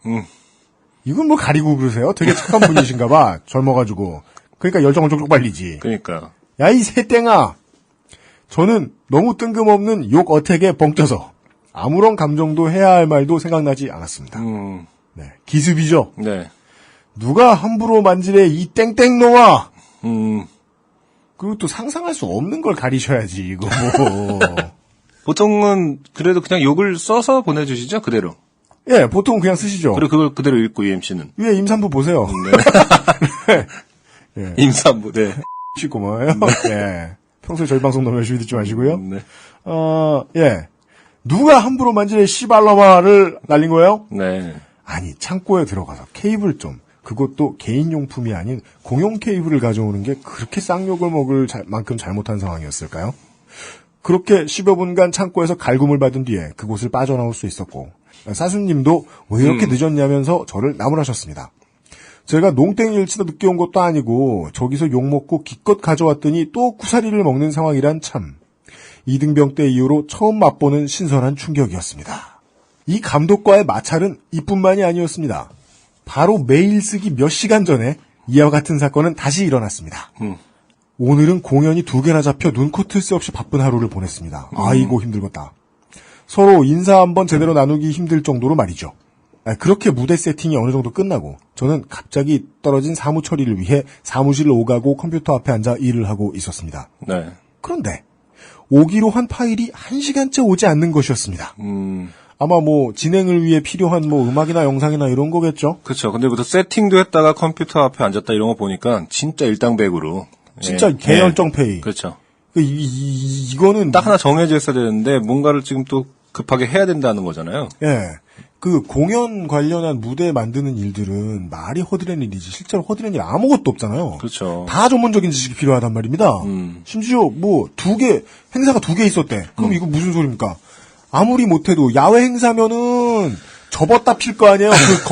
이건 뭐 가리고 그러세요? 되게 착한 분이신가 봐. 젊어가지고. 그러니까 열정을 쪽쪽 발리지. 그러니까. 야, 이 새땡아! 저는 너무 뜬금없는 욕 어택에 벙쪄서 아무런 감정도 해야 할 말도 생각나지 않았습니다. 네, 기습이죠? 네. 누가 함부로 만지래 이 땡땡놈아! 그리고 또 상상할 수 없는 걸 가리셔야지, 이거 뭐. 보통은 그래도 그냥 욕을 써서 보내주시죠, 그대로. 예, 보통 그냥 쓰시죠. 그리고 그걸 그대로 읽고 UMC는. 위에 임산부 보세요. 네. 예. 임산부, 네. 고마워요. 예. 평소에 저희 방송 너무 열심히 듣지 마시고요. 네. 예. 누가 함부로 만지래 씨발로마를 날린 거예요? 네. 아니, 창고에 들어가서 케이블 좀, 그것도 개인용품이 아닌 공용 케이블을 가져오는 게 그렇게 쌍욕을 먹을 만큼 잘못한 상황이었을까요? 그렇게 10여 분간 창고에서 갈굼을 받은 뒤에 그곳을 빠져나올 수 있었고, 사수님도 왜 이렇게 늦었냐면서 저를 나무라셨습니다. 제가 농땡이를 치다 늦게 온 것도 아니고 저기서 욕먹고 기껏 가져왔더니 또 구사리를 먹는 상황이란 참. 이등병 때 이후로 처음 맛보는 신선한 충격이었습니다. 이 감독과의 마찰은 이뿐만이 아니었습니다. 바로 메일 쓰기 몇 시간 전에 이와 같은 사건은 다시 일어났습니다. 오늘은 공연이 2개나 잡혀 눈코 뜰 새 없이 바쁜 하루를 보냈습니다. 아이고 힘들겠다. 서로 인사 한번 제대로 나누기 힘들 정도로 말이죠. 그렇게 무대 세팅이 어느 정도 끝나고 저는 갑자기 떨어진 사무 처리를 위해 사무실을 오가고 컴퓨터 앞에 앉아 일을 하고 있었습니다. 네. 그런데 오기로 한 파일이 1시간째 오지 않는 것이었습니다. 아마 뭐 진행을 위해 필요한 뭐 음악이나 영상이나 이런 거겠죠? 그렇죠. 근데 또 세팅도 했다가 컴퓨터 앞에 앉았다 이런 거 보니까 진짜 일당백으로. 진짜 예. 개열정 페이. 그렇죠. 이거는 딱 하나 정해져 있어야 되는데 뭔가를 지금 또 급하게 해야 된다는 거잖아요. 예. 그 공연 관련한 무대 만드는 일들은 말이 허드렛 일이지 실제로 허드렛 일 아무것도 없잖아요. 그렇죠. 다 전문적인 지식이 필요하단 말입니다. 심지어 뭐 행사가 2개 있었대. 그럼 이거 무슨 소리입니까? 아무리 못해도 야외 행사면은 접었다 필 거 아니에요. 그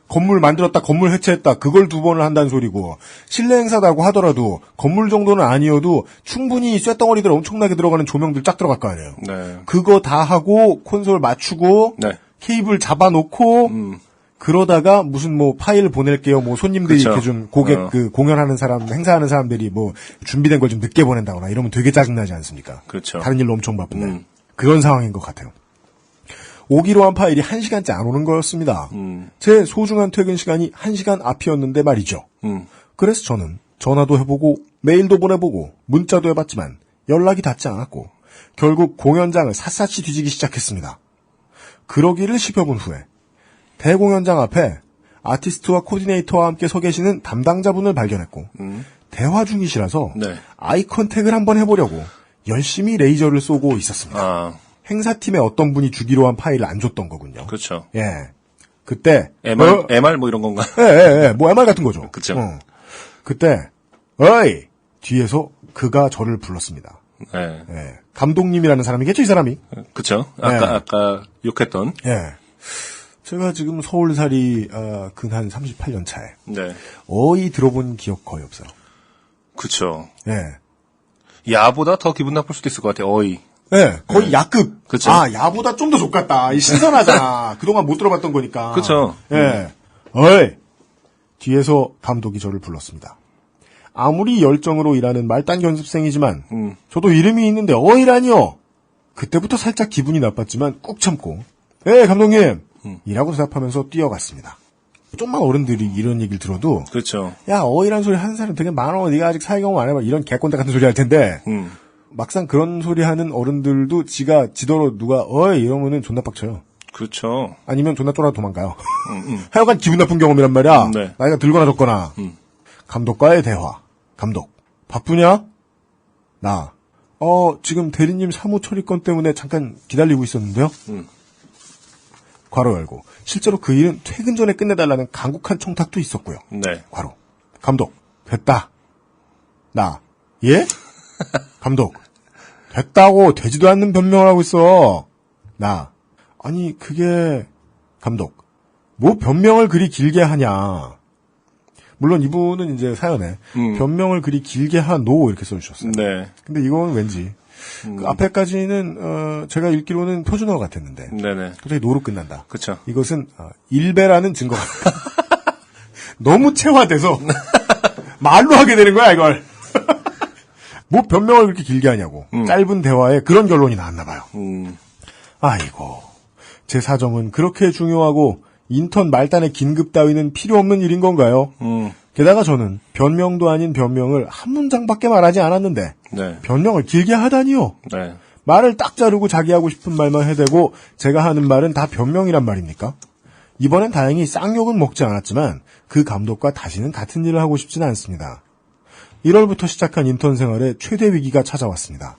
건물 만들었다, 건물 해체했다, 그걸 2번을 한다는 소리고, 실내 행사다고 하더라도, 건물 정도는 아니어도, 충분히 쇳덩어리들 엄청나게 들어가는 조명들 쫙 들어갈 거 아니에요. 네. 그거 다 하고, 콘솔 맞추고, 네. 케이블 잡아놓고, 그러다가 무슨 뭐 파일 보낼게요, 뭐 손님들이 그쵸. 이렇게 좀 고객, 공연하는 사람, 행사하는 사람들이 뭐, 준비된 걸 좀 늦게 보낸다거나 이러면 되게 짜증나지 않습니까? 그렇죠. 다른 일로 엄청 바쁜데. 그런 상황인 것 같아요. 오기로 한 파일이 1시간째 안 오는 거였습니다. 제 소중한 퇴근 시간이 1시간 앞이었는데 말이죠. 그래서 저는 전화도 해보고 메일도 보내보고 문자도 해봤지만 연락이 닿지 않았고 결국 공연장을 샅샅이 뒤지기 시작했습니다. 그러기를 10여 분 후에 대공연장 앞에 아티스트와 코디네이터와 함께 서 계시는 담당자분을 발견했고 대화 중이시라서 네. 아이 컨택을 한번 해보려고 열심히 레이저를 쏘고 있었습니다. 아, 행사팀의 어떤 분이 주기로 한 파일을 안 줬던 거군요. 그렇죠. 예. 그때 MR 뭐 이런 건가? 뭐 MR 같은 거죠. 그쵸. 그때 어이 뒤에서 그가 저를 불렀습니다. 네. 예. 감독님이라는 사람이겠죠, 이 사람이. 그쵸. 네. 아까 욕했던. 예. 제가 지금 서울살이 근한 38년 차에 네. 어이 들어본 기억 거의 없어요. 그쵸. 예. 야보다 더 기분 나쁠 수도 있을 것 같아요. 어이. 예, 거의 야급. 그쵸. 야보다 좀 더 족같다. 신선하잖아. 그동안 못 들어봤던 거니까. 그쵸. 예. 어이! 뒤에서 감독이 저를 불렀습니다. 아무리 열정으로 일하는 말단 연습생이지만, 저도 이름이 있는데 어이라니요! 그때부터 살짝 기분이 나빴지만 꾹 참고, 예, 감독님! 이라고 대답하면서 뛰어갔습니다. 좀만 어른들이 이런 얘기를 들어도 그렇죠. 야 어이란 소리 하는 사람 되게 많어. 네가 아직 사회 경험 안 해봐. 이런 개꼰대 같은 소리 할 텐데 막상 그런 소리 하는 어른들도 지더러 누가 어이 이러면은 존나 빡쳐요. 그렇죠. 아니면 존나 쫄아 도망가요. 하여간 기분 나쁜 경험이란 말이야. 네. 나이가 들거나 적거나. 감독과의 대화. 감독. 바쁘냐? 나. 지금 대리님 사무 처리건 때문에 잠깐 기다리고 있었는데요. 괄호 열고. 실제로 그 일은 퇴근 전에 끝내달라는 간곡한 청탁도 있었고요. 네. 괄호. 감독. 됐다. 나. 예? 감독. 됐다고 되지도 않는 변명을 하고 있어. 나. 아니 그게 감독. 뭐 변명을 그리 길게 하냐. 물론 이분은 이제 사연에 변명을 그리 길게 하노 이렇게 써주셨어요. 네. 근데 이건 왠지 그 앞에까지는 제가 읽기로는 표준어 같았는데 네네. 갑자기 노로 끝난다. 그렇죠. 이것은 일배라는 증거 같다. 너무 체화돼서 말로 하게 되는 거야 이걸. 뭐 변명을 그렇게 길게 하냐고. 짧은 대화에 그런 결론이 나왔나 봐요. 아이고. 제 사정은 그렇게 중요하고 인턴 말단의 긴급 따위는 필요 없는 일인 건가요? 게다가 저는 변명도 아닌 변명을 한 문장밖에 말하지 않았는데 네. 변명을 길게 하다니요. 네. 말을 딱 자르고 자기 하고 싶은 말만 해대고 제가 하는 말은 다 변명이란 말입니까? 이번엔 다행히 쌍욕은 먹지 않았지만 그 감독과 다시는 같은 일을 하고 싶지는 않습니다. 1월부터 시작한 인턴 생활에 최대 위기가 찾아왔습니다.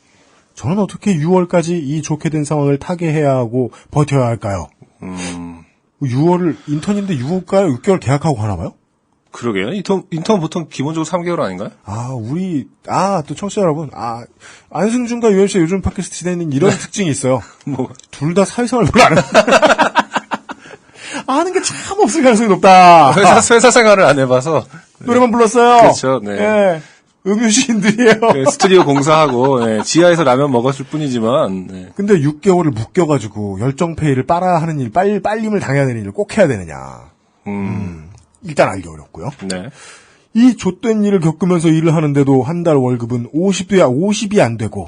저는 어떻게 6월까지 이 좋게 된 상황을 타개해야 하고 버텨야 할까요? 6월을 인턴인데 6월까지 6개월 계약하고 가나 봐요? 그러게요. 인턴 보통 기본적으로 3개월 아닌가요? 또 청취자 여러분, 안승준과 유현씨의 요즘 팟캐스트 시대에는 이런 특징이 있어요. 뭐. 둘 다 사회생활을 별로 안 해요. 아는 게 참 없을 가능성이 높다. 회사 생활을 안 해봐서. 노래만 불렀어요. 그렇죠, 네. 예. 음유시인들이에요. 네, 스튜디오 공사하고, 네, 지하에서 라면 먹었을 뿐이지만, 네. 근데 6개월을 묶여가지고 열정페이를 빨아 하는 일, 빨림을 당해야 되는 일을 꼭 해야 되느냐. 일단 알기 어렵고요. 네. 이 좆된 일을 겪으면서 일을 하는데도 한 달 월급은 50이 안 되고,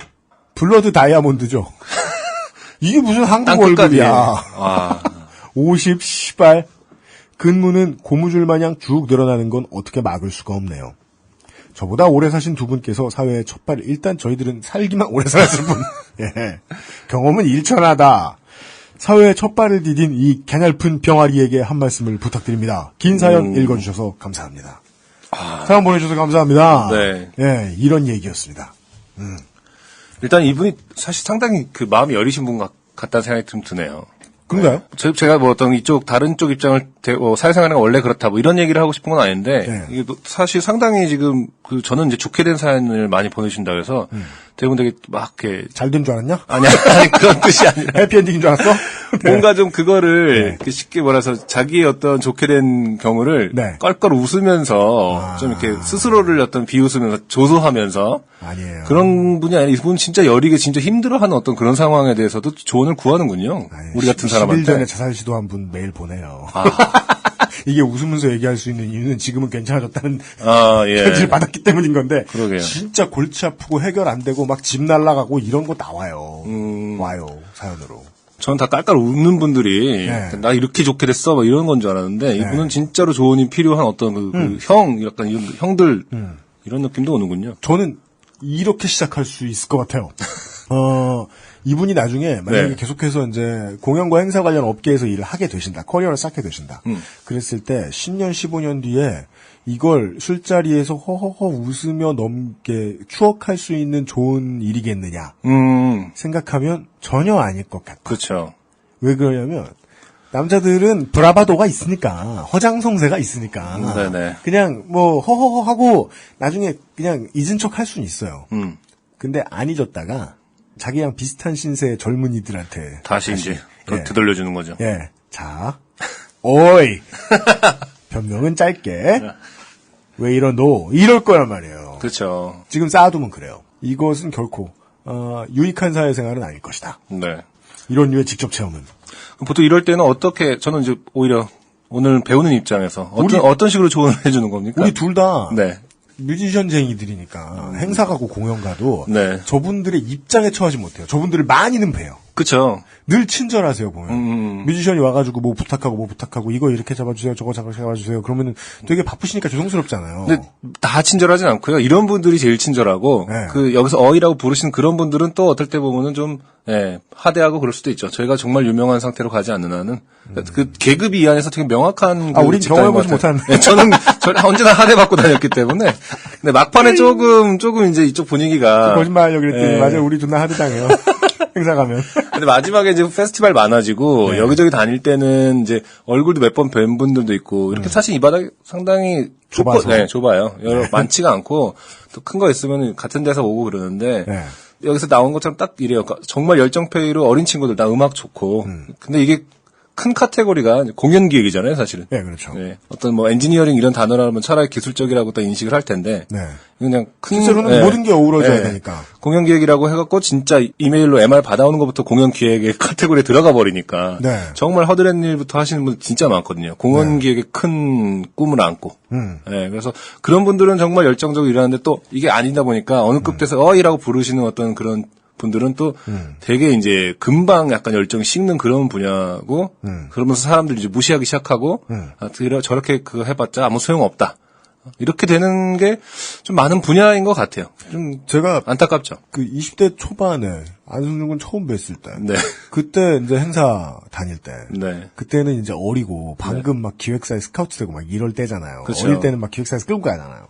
블러드 다이아몬드죠. 이게 무슨 한국 월급이야. 50, 시발. 근무는 고무줄 마냥 쭉 늘어나는 건 어떻게 막을 수가 없네요. 저보다 오래 사신 두 분께서 사회의 첫발, 일단 저희들은 살기만 오래 살았을 뿐. 예. 경험은 일천하다. 사회의 첫발을 디딘 이 갸냘픈 병아리에게 한 말씀을 부탁드립니다. 긴 사연 읽어주셔서 감사합니다. 사연 보내주셔서 감사합니다. 네. 예, 이런 얘기였습니다. 일단 이분이 사실 상당히 그 마음이 여리신 분 같다는 생각이 좀 드네요. 그런가요? 제가 뭐 어떤 다른 쪽 입장을, 사회생활은 원래 그렇다, 뭐 이런 얘기를 하고 싶은 건 아닌데, 네. 이게 사실 상당히 지금, 저는 이제 좋게 된 사연을 많이 보내주신다 그래서, 대부분 되게 막 이렇게. 잘 된 줄 알았냐? 아니, 그런 뜻이 아니라. 해피엔딩인 줄 알았어? 네. 뭔가 좀 그거를, 네. 쉽게 말해서 자기의 어떤 좋게 된 경우를, 네. 껄껄 웃으면서, 좀 이렇게 스스로를 어떤 비웃으면서, 조소하면서, 아니에요. 그런 분이 아니라 이분 진짜 여리게 진짜 힘들어하는 어떤 그런 상황에 대해서도 조언을 구하는군요. 우리 같은 10일 사람한테. 전에 자살 시도한 분 메일 보내요. 이게 웃으면서 얘기할 수 있는 이유는 지금은 괜찮아졌다는 예. 편지를 받았기 때문인 건데 그러게요. 진짜 골치 아프고 해결 안 되고 막 집 날라가고 이런 거 나와요. 와요. 사연으로. 저는 다 깔깔 웃는 분들이 네. 나 이렇게 좋게 됐어 막 이런 건 줄 알았는데 이분은 진짜로 조언이 필요한 어떤 그 형, 약간 이런 형들 이런 느낌도 오는군요. 저는 이렇게 시작할 수 있을 것 같아요. 이분이 나중에 만약에 네. 계속해서 이제 공연과 행사 관련 업계에서 일을 하게 되신다. 커리어를 쌓게 되신다. 그랬을 때 10년, 15년 뒤에 이걸 술자리에서 허허허 웃으며 넘게 추억할 수 있는 좋은 일이겠느냐 생각하면 전혀 아닐 것 같다. 그렇죠. 왜 그러냐면 남자들은 브라바도가 있으니까 허장성세가 있으니까 네네. 그냥 뭐 허허허 하고 나중에 그냥 잊은 척 할 수는 있어요. 근데 안 잊었다가 자기랑 비슷한 신세의 젊은이들한테 다시 이제 예. 되돌려주는 거죠. 예. 자, 오이. 변명은 짧게. 왜 이러노? 이럴 거란 말이에요. 그렇죠. 지금 쌓아두면 그래요. 이것은 결코 유익한 사회생활은 아닐 것이다. 네. 이런 류의 직접 체험은. 보통 이럴 때는 어떻게 저는 이제 오히려 오늘 배우는 입장에서 어떤 식으로 조언을 해주는 겁니까? 우리 둘 다 네. 뮤지션쟁이들이니까 행사 가고 공연 가도 네. 저분들의 입장에 처하지 못해요. 저분들을 많이는 봬요. 그쵸. 늘 친절하세요, 보면. 뮤지션이 와가지고 뭐 부탁하고, 이거 이렇게 잡아주세요, 저거 잡아주세요. 그러면은 되게 바쁘시니까 죄송스럽잖아요. 근데 다 친절하진 않고요. 이런 분들이 제일 친절하고, 네. 여기서 어이라고 부르시는 그런 분들은 또 어떨 때 보면은 좀, 하대하고 그럴 수도 있죠. 저희가 정말 유명한 상태로 가지 않는 한은. 그 계급이 이 안에서 되게 명확한. 우린 경험해보지 못한. 저는 언제나 하대받고 다녔기 때문에. 근데 막판에 조금 이제 이쪽 분위기가. 거짓말 하려고 그랬더니, 맞아요. 우리 존나 하드당해요. 행사 가면. 근데 마지막에 이제 페스티벌 많아지고 네. 여기저기 다닐 때는 이제 얼굴도 몇 번 뵌 분들도 있고 이렇게 사실 이 바닥이 상당히 좁아서. 좁아요. 많지가 않고 또 큰 거 있으면 같은 데서 오고 그러는데 네. 여기서 나온 것처럼 딱 이래요. 정말 열정페이로 어린 친구들 나 음악 좋고 근데 이게 큰 카테고리가 공연 기획이잖아요, 사실은. 네, 그렇죠. 네. 어떤 뭐 엔지니어링 이런 단어라면 차라리 기술적이라고 또 인식을 할 텐데. 네. 그냥 큰 실제로는 모든 게 어우러져야 되니까. 공연 기획이라고 해갖고 진짜 이메일로 MR 받아오는 것부터 공연 기획의 카테고리에 들어가 버리니까. 네. 정말 허드렛 일부터 하시는 분들 진짜 많거든요. 공연 기획의 큰 꿈을 안고. 네. 그래서 그런 분들은 정말 열정적으로 일하는데 또 이게 아니다 보니까 어느 급에서 어이라고 부르시는 어떤 그런 분들은 또 되게 이제 금방 약간 열정이 식는 그런 분야고 그러면서 사람들이 이제 무시하기 시작하고 저렇게 그거 해봤자 아무 소용없다. 이렇게 되는 게 좀 많은 분야인 것 같아요. 좀 제가 안타깝죠. 그 20대 초반에 안승준 군 처음 뵀을 때. 네. 그때 이제 행사 다닐 때. 네. 그때는 이제 어리고 방금 막 기획사에 스카우트 되고 막 이럴 때잖아요. 그쵸. 어릴 때는 막 기획사에서 끌고 가잖아요.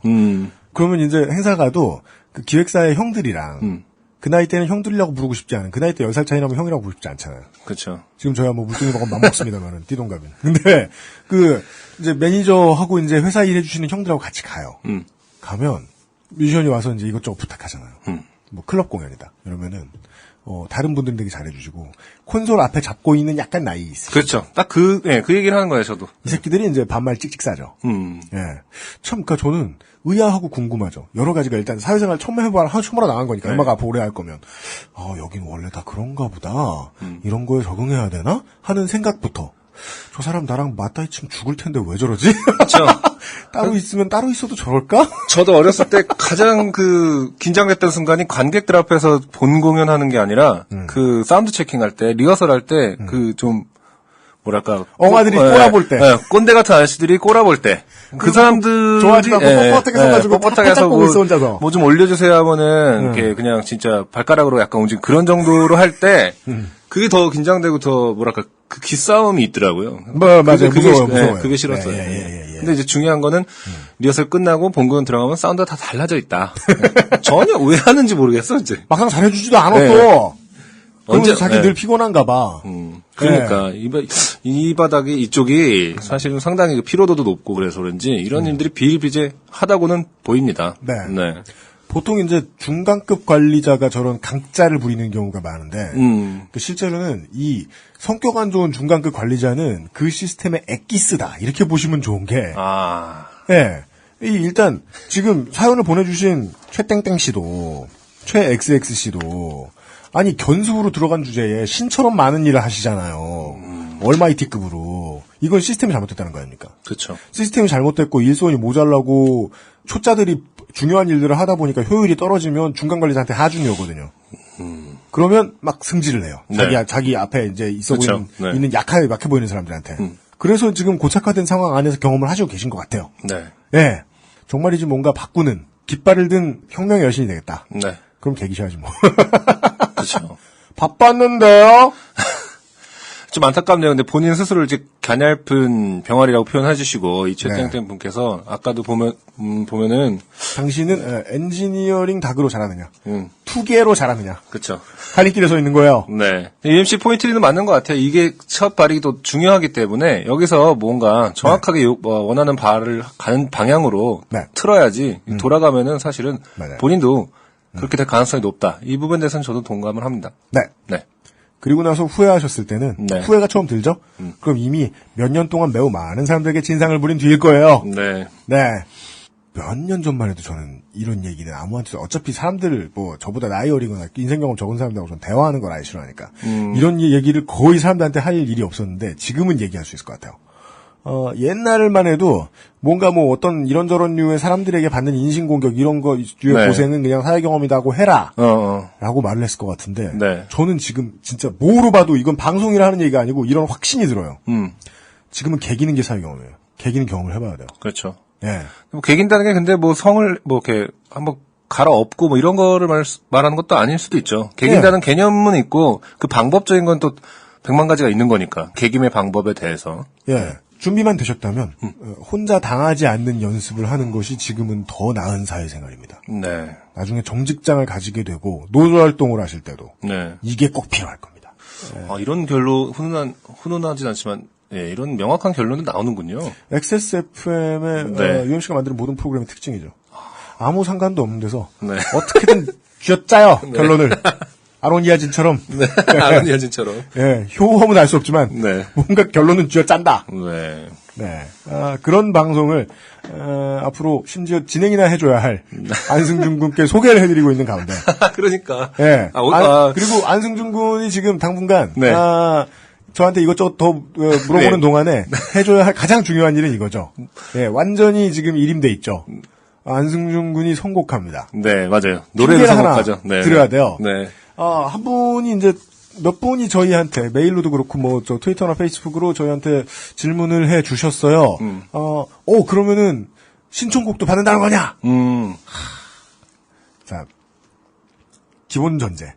그러면 이제 행사 가도 그 기획사의 형들이랑 그 나이 때는 형들이라고 부르고 싶지 않은 그 나이 때 10살 차이 나면 형이라고 부르고 싶지 않잖아요. 그렇죠. 지금 저야 뭐 물뚱이 먹으면 맘먹습니다만은 띠동갑은. 근데 그 이제 매니저하고 이제 회사 일 해주시는 형들하고 같이 가요. 가면 뮤지션이 와서 이제 이것저것 부탁하잖아요. 뭐 클럽 공연이다. 이러면은 다른 분들은 되게 잘해주시고 콘솔 앞에 잡고 있는 약간 나이 있어요. 그렇죠. 딱 그 얘기를 하는 거예요, 저도. 이 새끼들이 이제 반말 찍찍 싸죠. 예. 참, 그니까 저는 의아하고 궁금하죠. 여러 가지가 일단 사회생활 처음 처음으로 나간 거니까 음악 앞으로 오래 할 거면 여긴 원래 다 그런가 보다. 이런 거에 적응해야 되나? 하는 생각부터. 저 사람 나랑 맞다 이치면 죽을 텐데 왜 저러지? 그렇죠. 따로 있으면 따로 있어도 저럴까? 저도 어렸을 때 가장 긴장됐던 순간이 관객들 앞에서 본 공연하는 게 아니라 그 사운드 체킹할 때 리허설 할 때 좀 뭐랄까 엉아들이 꼬라볼 때. 꼰대 같은 아저씨들이 꼬라볼 때 그 사람들이 좋아하지 않고 뻣뻣하게 서가지고 뻣뻣하게 해서 보고 있어 혼자서. 뭐 좀 올려주세요 하면은 이렇게 그냥 진짜 발가락으로 약간 움직이는 그런 정도로 할 때 그게 더 긴장되고 더 뭐랄까 그 기싸움이 있더라고요. 맞아요. 무서워요. 그게 싫었어요. 예. 근데 이제 중요한 거는 리허설 끝나고 본공연 들어가면 사운드가 다 달라져 있다. 전혀 왜 하는지 모르겠어 이제. 막상 잘해주지도 않아 네. 또. 언제 언제- 자기 네. 늘 피곤한가 봐. 그러니까 이 바닥이 이쪽이 사실은 상당히 피로도도 높고 그래서 그런지 이런 일들이 비일비재하다고는 보입니다. 네. 네. 보통 이제 중간급 관리자가 저런 강짜를 부리는 경우가 많은데 그 실제로는 이 성격 안 좋은 중간급 관리자는 그 시스템의 엑기스다 이렇게 보시면 좋은 게 예. 일단 지금 사연을 보내주신 최땡땡 씨도 최XX 씨도 아니 견습으로 들어간 주제에 신처럼 많은 일을 하시잖아요. 얼마이티급으로. 이건 시스템이 잘못됐다는 거 아닙니까? 그렇죠. 시스템이 잘못됐고 일손이 모자라고 초짜들이 중요한 일들을 하다 보니까 효율이 떨어지면 중간 관리자한테 하준이 오거든요. 그러면 막 승질을 내요. 네. 자기 앞에 이제 있어 그쵸. 보이는, 네. 있는 약하게 보이는 사람들한테. 그래서 지금 고착화된 상황 안에서 경험을 하시고 계신 것 같아요. 네. 예. 정말이지 뭔가 바꾸는 깃발을 든 혁명의 여신이 되겠다. 네. 그럼 계기셔야지 뭐. 그렇죠. 바빴는데요? 좀 안타깝네요. 근데 본인 스스로를 이제 갸냘픈 병아리라고 표현해주시고 이 최땡땡 분께서 아까도 보면은 당신은 엔지니어링 닭으로 잘하느냐? 투개로 잘하느냐? 그렇죠. 갈림길에 서 있는 거예요. 네. UMC 포인트는 맞는 것 같아요. 이게 첫 발이 더 중요하기 때문에 여기서 뭔가 정확하게 원하는 발을 가는 방향으로 네. 틀어야지 돌아가면은 사실은 맞아요. 본인도 그렇게 될 가능성이 높다. 이 부분에 대해서는 저도 동감을 합니다. 네. 네. 그리고 나서 후회하셨을 때는 네. 후회가 처음 들죠? 그럼 이미 몇 년 동안 매우 많은 사람들에게 진상을 부린 뒤일 거예요. 네. 네. 몇 년 전만 해도 저는 이런 얘기는 아무한테도 어차피 사람들 뭐 저보다 나이 어리거나 인생 경험 적은 사람들하고 전 대화하는 걸 아예 싫어하니까 이런 얘기를 거의 사람들한테 할 일이 없었는데 지금은 얘기할 수 있을 것 같아요. 옛날만 해도 뭔가 뭐 어떤 이런저런 류의 사람들에게 받는 인신공격 이런 거 류의 네. 고생은 그냥 사회 경험이다고 해라. 라고 말을 했을 것 같은데 네. 저는 지금 진짜 뭐로 봐도 이건 방송이라 하는 얘기가 아니고 이런 확신이 들어요. 지금은 개기는 게 사회 경험이에요. 개기는 경험을 해봐야 돼요. 그렇죠. 예. 뭐 개긴다는 게 근데 뭐 성을 뭐 이렇게 한번 갈아엎고 뭐 이런 거를 말하는 것도 아닐 수도 있죠. 개긴다는 개념은 있고 그 방법적인 건 또 100만 가지가 있는 거니까. 개김의 방법에 대해서. 예. 준비만 되셨다면 혼자 당하지 않는 연습을 하는 것이 지금은 더 나은 사회생활입니다. 네. 나중에 정직장을 가지게 되고 노조활동을 하실 때도 네. 이게 꼭 필요할 겁니다. 이런 결론 훈훈하진 않지만 예, 이런 명확한 결론은 나오는군요. XSFM의 네. UMC가 만드는 모든 프로그램의 특징이죠. 아무 상관도 없는 데서 네. 어떻게든 쥐어짜요 결론을. 아로니아진처럼. 네. 아로니아진처럼. 예, 효험은 알 수 없지만 네. 뭔가 결론은 쥐어짠다. 네. 네. 그런 방송을 앞으로 심지어 진행이나 해줘야 할 안승준 군께 소개를 해드리고 있는 가운데. 그러니까. 예. 그리고 안승준 군이 지금 당분간 네. 저한테 이것저것 더 물어보는 네. 동안에 해줘야 할 가장 중요한 일은 이거죠. 예, 완전히 지금 일임돼 있죠. 안승준 군이 선곡합니다. 네, 맞아요. 노래를 선곡하죠. 네. 들어야 돼요. 네. 한 분이 이제 몇 분이 저희한테 메일로도 그렇고 뭐 저 트위터나 페이스북으로 저희한테 질문을 해 주셨어요. 그러면은 신청곡도 받는다는 거냐? 자, 기본 전제.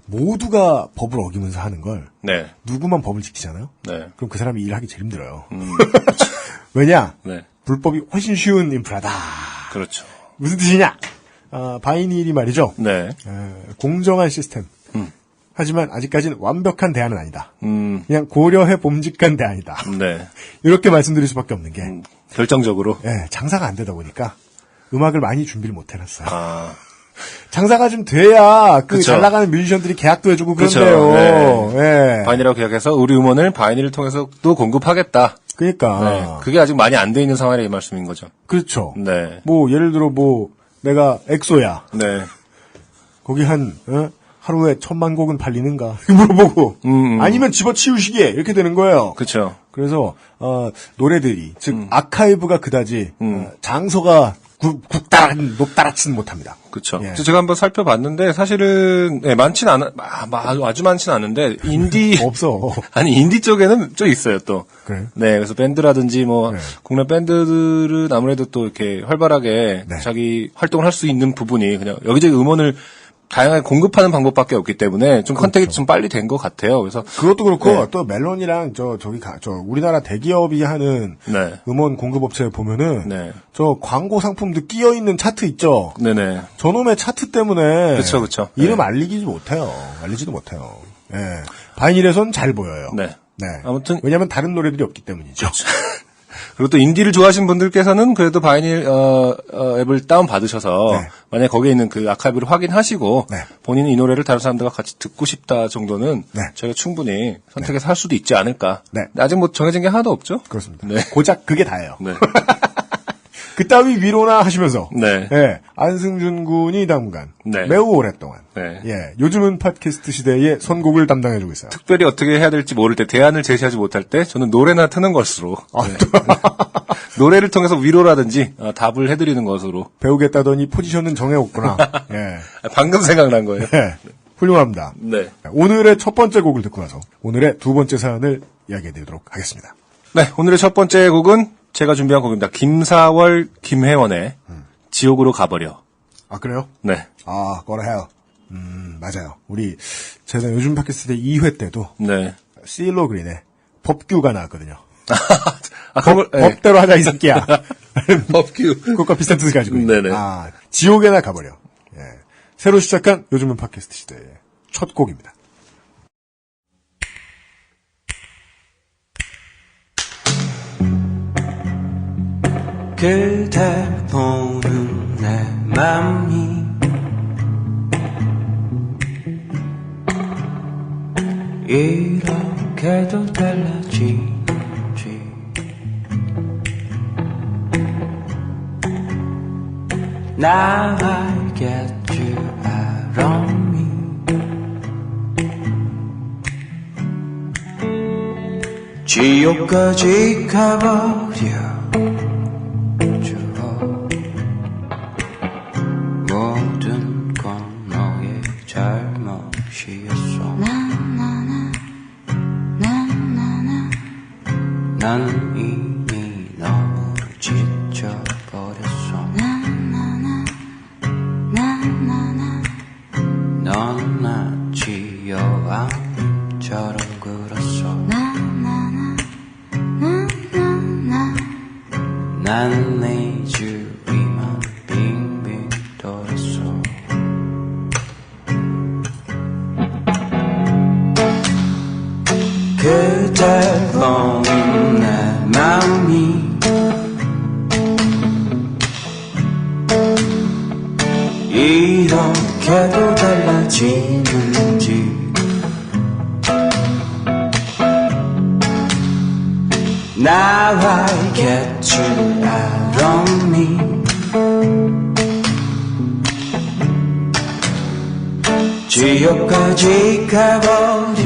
모두가 법을 어기면서 하는 걸 네. 누구만 법을 지키잖아요. 네. 그럼 그 사람이 일하기 제일 힘들어요. 왜냐? 네. 불법이 훨씬 쉬운 인프라다. 그렇죠. 무슨 뜻이냐? 바이닐이 말이죠. 네. 공정한 시스템. 하지만 아직까지는 완벽한 대안은 아니다. 음. 고려해 봄직한 대안이다. 네. 이렇게 말씀드릴 수밖에 없는 게 결정적으로. 장사가 안 되다 보니까 음악을 많이 준비를 못 해놨어요. 아. 장사가 좀 돼야 그쵸. 잘 나가는 뮤지션들이 계약도 해주고 그쵸. 그런데요. 네. 바이닐하고 계약해서 우리 음원을 바이닐을 통해서 또 공급하겠다. 그러니까 네. 그게 아직 많이 안 돼 있는 상황이라 이 말씀인 거죠. 그렇죠. 네. 뭐 예를 들어 내가 엑소야. 네. 거기 하루에 1000만 곡은 팔리는가 물어보고 아니면 집어치우시게 이렇게 되는 거예요. 그렇죠. 그래서 노래들이 즉 아카이브가 그다지 장소가 높다랗지는 못합니다. 그렇죠. 예. 제가 한번 살펴봤는데 사실은 많지는 않아 아주 많지는 않은데 인디 없어. 아니 인디 쪽에는 좀 있어요 또. 그래요? 네, 그래서 밴드라든지 뭐 네. 국내 밴드들은 아무래도 또 이렇게 활발하게 네. 자기 활동을 할 수 있는 부분이 그냥 여기저기 음원을 다양하게 공급하는 방법밖에 없기 때문에 좀 컨택이 좀 빨리 된 것 같아요. 그래서 그것도 그렇고 네. 또 멜론이랑 우리나라 대기업이 하는 네. 음원 공급업체 보면은 네. 저 광고 상품도 끼어 있는 차트 있죠. 네네. 저놈의 차트 때문에 그쵸. 이름 네. 알리지도 못해요. 예. 바이닐에선 잘 보여요. 네. 네. 아무튼 왜냐하면 다른 노래들이 없기 때문이죠. 그리고 또 인디를 좋아하시는 분들께서는 그래도 바이닐 앱을 다운 받으셔서 네. 만약 거기에 있는 그 아카이브를 확인하시고 네. 본인이 이 노래를 다른 사람들과 같이 듣고 싶다 정도는 네. 저희가 충분히 선택해서 할 수도 있지 않을까. 네. 아직 뭐 정해진 게 하나도 없죠. 그렇습니다. 네. 고작 그게 다예요. 네. 그따위 위로나 하시면서 네. 예, 안승준 군이 당분간 네. 매우 오랫동안 네. 예, 요즘은 팟캐스트 시대의 선곡을 담당해주고 있어요. 특별히 어떻게 해야 될지 모를 때 대안을 제시하지 못할 때 저는 노래나 트는 것으로 네. 노래를 통해서 위로라든지 답을 해드리는 것으로 배우겠다더니 포지션은 정해왔구나. 예. 방금 생각난 거예요. 예. 훌륭합니다. 네. 오늘의 첫 번째 곡을 듣고 나서 오늘의 두 번째 사연을 이야기해드리도록 하겠습니다. 네, 오늘의 첫 번째 곡은 제가 준비한 곡입니다. 김사월, 김혜원의 지옥으로 가버려. 아, 그래요? 네. Gonna Hell. 맞아요. 제가 요즘 팟캐스트 2회 때도 네. 시일로 그린의 법규가 나왔거든요. 법대로 하자, 이 새끼야. 법규. 그것과 비슷한 뜻을 가지고 있는. 네네. 지옥에나 가버려. 예. 새로 시작한 요즘은 팟캐스트 시대의 첫 곡입니다. 그댈 보는 내 맘이 이렇게도 달라지는지 Now I get you out of me 지옥까지 가버려 모든 건 너의 잘못이었어. 난 이미 너무 지쳐버렸어. 넌 마치 여왕처럼 굴었어. 난 내 주위만 빙빙 돌았어. 그댈 보는 내 맘이 이렇게도 달라지는지 나와 get you out of me. 지옥까지 가버려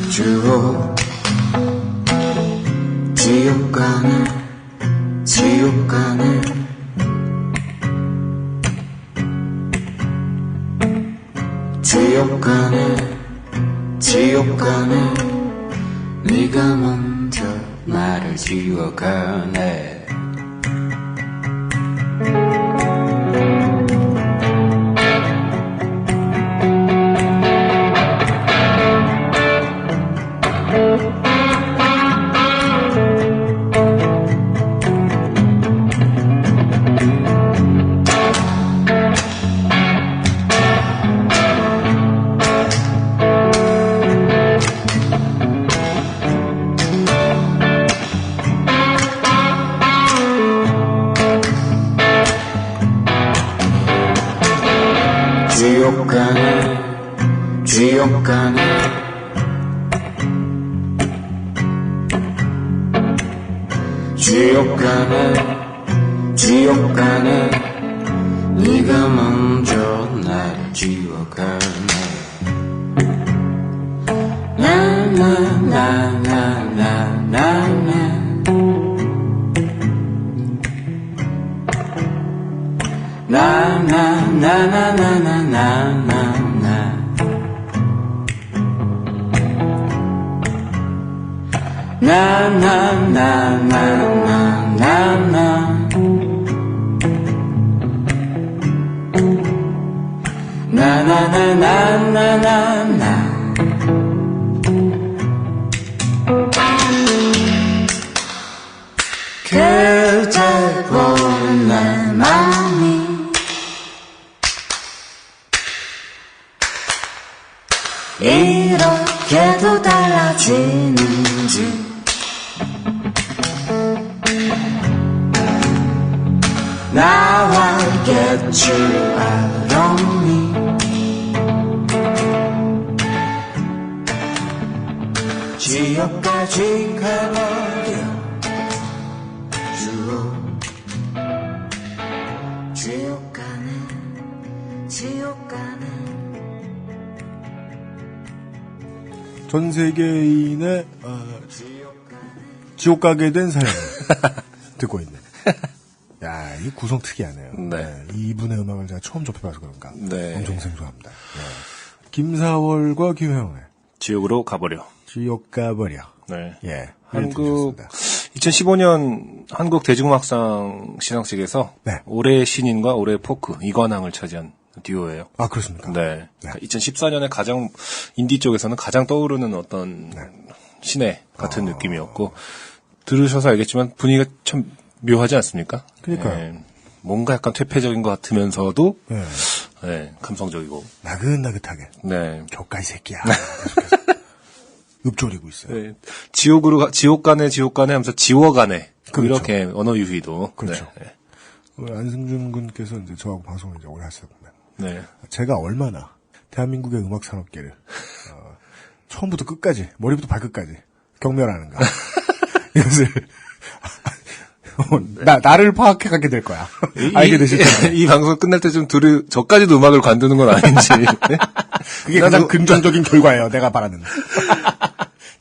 주고 지옥 가네 지옥 가네 지옥 가네 지옥 가네 네가 먼저 나를 지워가네. 지옥 가네 지옥 가네 지옥 가네 지옥 가네 네가 먼저 날 지워가네. 나나나나나나나 나나나나나나나나 나나나나나나나 나나나나나나나 그댈 보는 내 맘이 이렇게도 달라지는지 나와 get you out of me. 지옥까지 가버려 지옥 가네 지옥 가네. 전 세계인의 지옥 가게 된 사연을 듣고 있는. 야, 이 구성 특이하네요. 네. 이분의 음악을 제가 처음 접해봐서 그런가. 네. 엄청 생소합니다. 네. 김사월과 김혜영의 지옥으로 가버려. 지옥 가버려. 네. 예. 한국 2015년 한국 대중음악상 시상식에서 네. 올해의 신인과 올해의 포크 이관왕을 차지한 듀오예요. 아, 그렇습니까? 네. 네. 2014년에 가장 인디 쪽에서는 가장 떠오르는 어떤 신의 같은 느낌이었고 들으셔서 알겠지만 분위기가 참 묘하지 않습니까? 그러니까요. 네. 뭔가 약간 퇴폐적인 것 같으면서도 네. 네, 감성적이고 나긋나긋하게. 네. 격가이 새끼야. 계속해서 읊조리고 있어요. 네. 지옥 가네 하면서 지워가네. 그렇죠. 이렇게 언어 유희도. 그렇죠. 네. 오늘 안승준 군께서 이제 저하고 방송을 이제 오래 하시다 보면 네. 제가 얼마나 대한민국의 음악 산업계를 처음부터 끝까지 머리부터 발끝까지 경멸하는가 이것을 나를 파악해가게 될 거야. 알게 되실 거예요. 이 방송 끝날 때 좀 저까지도 음악을 관두는 건 아닌지. 네? 그게 가장 긍정적인 결과예요. 내가 바라는.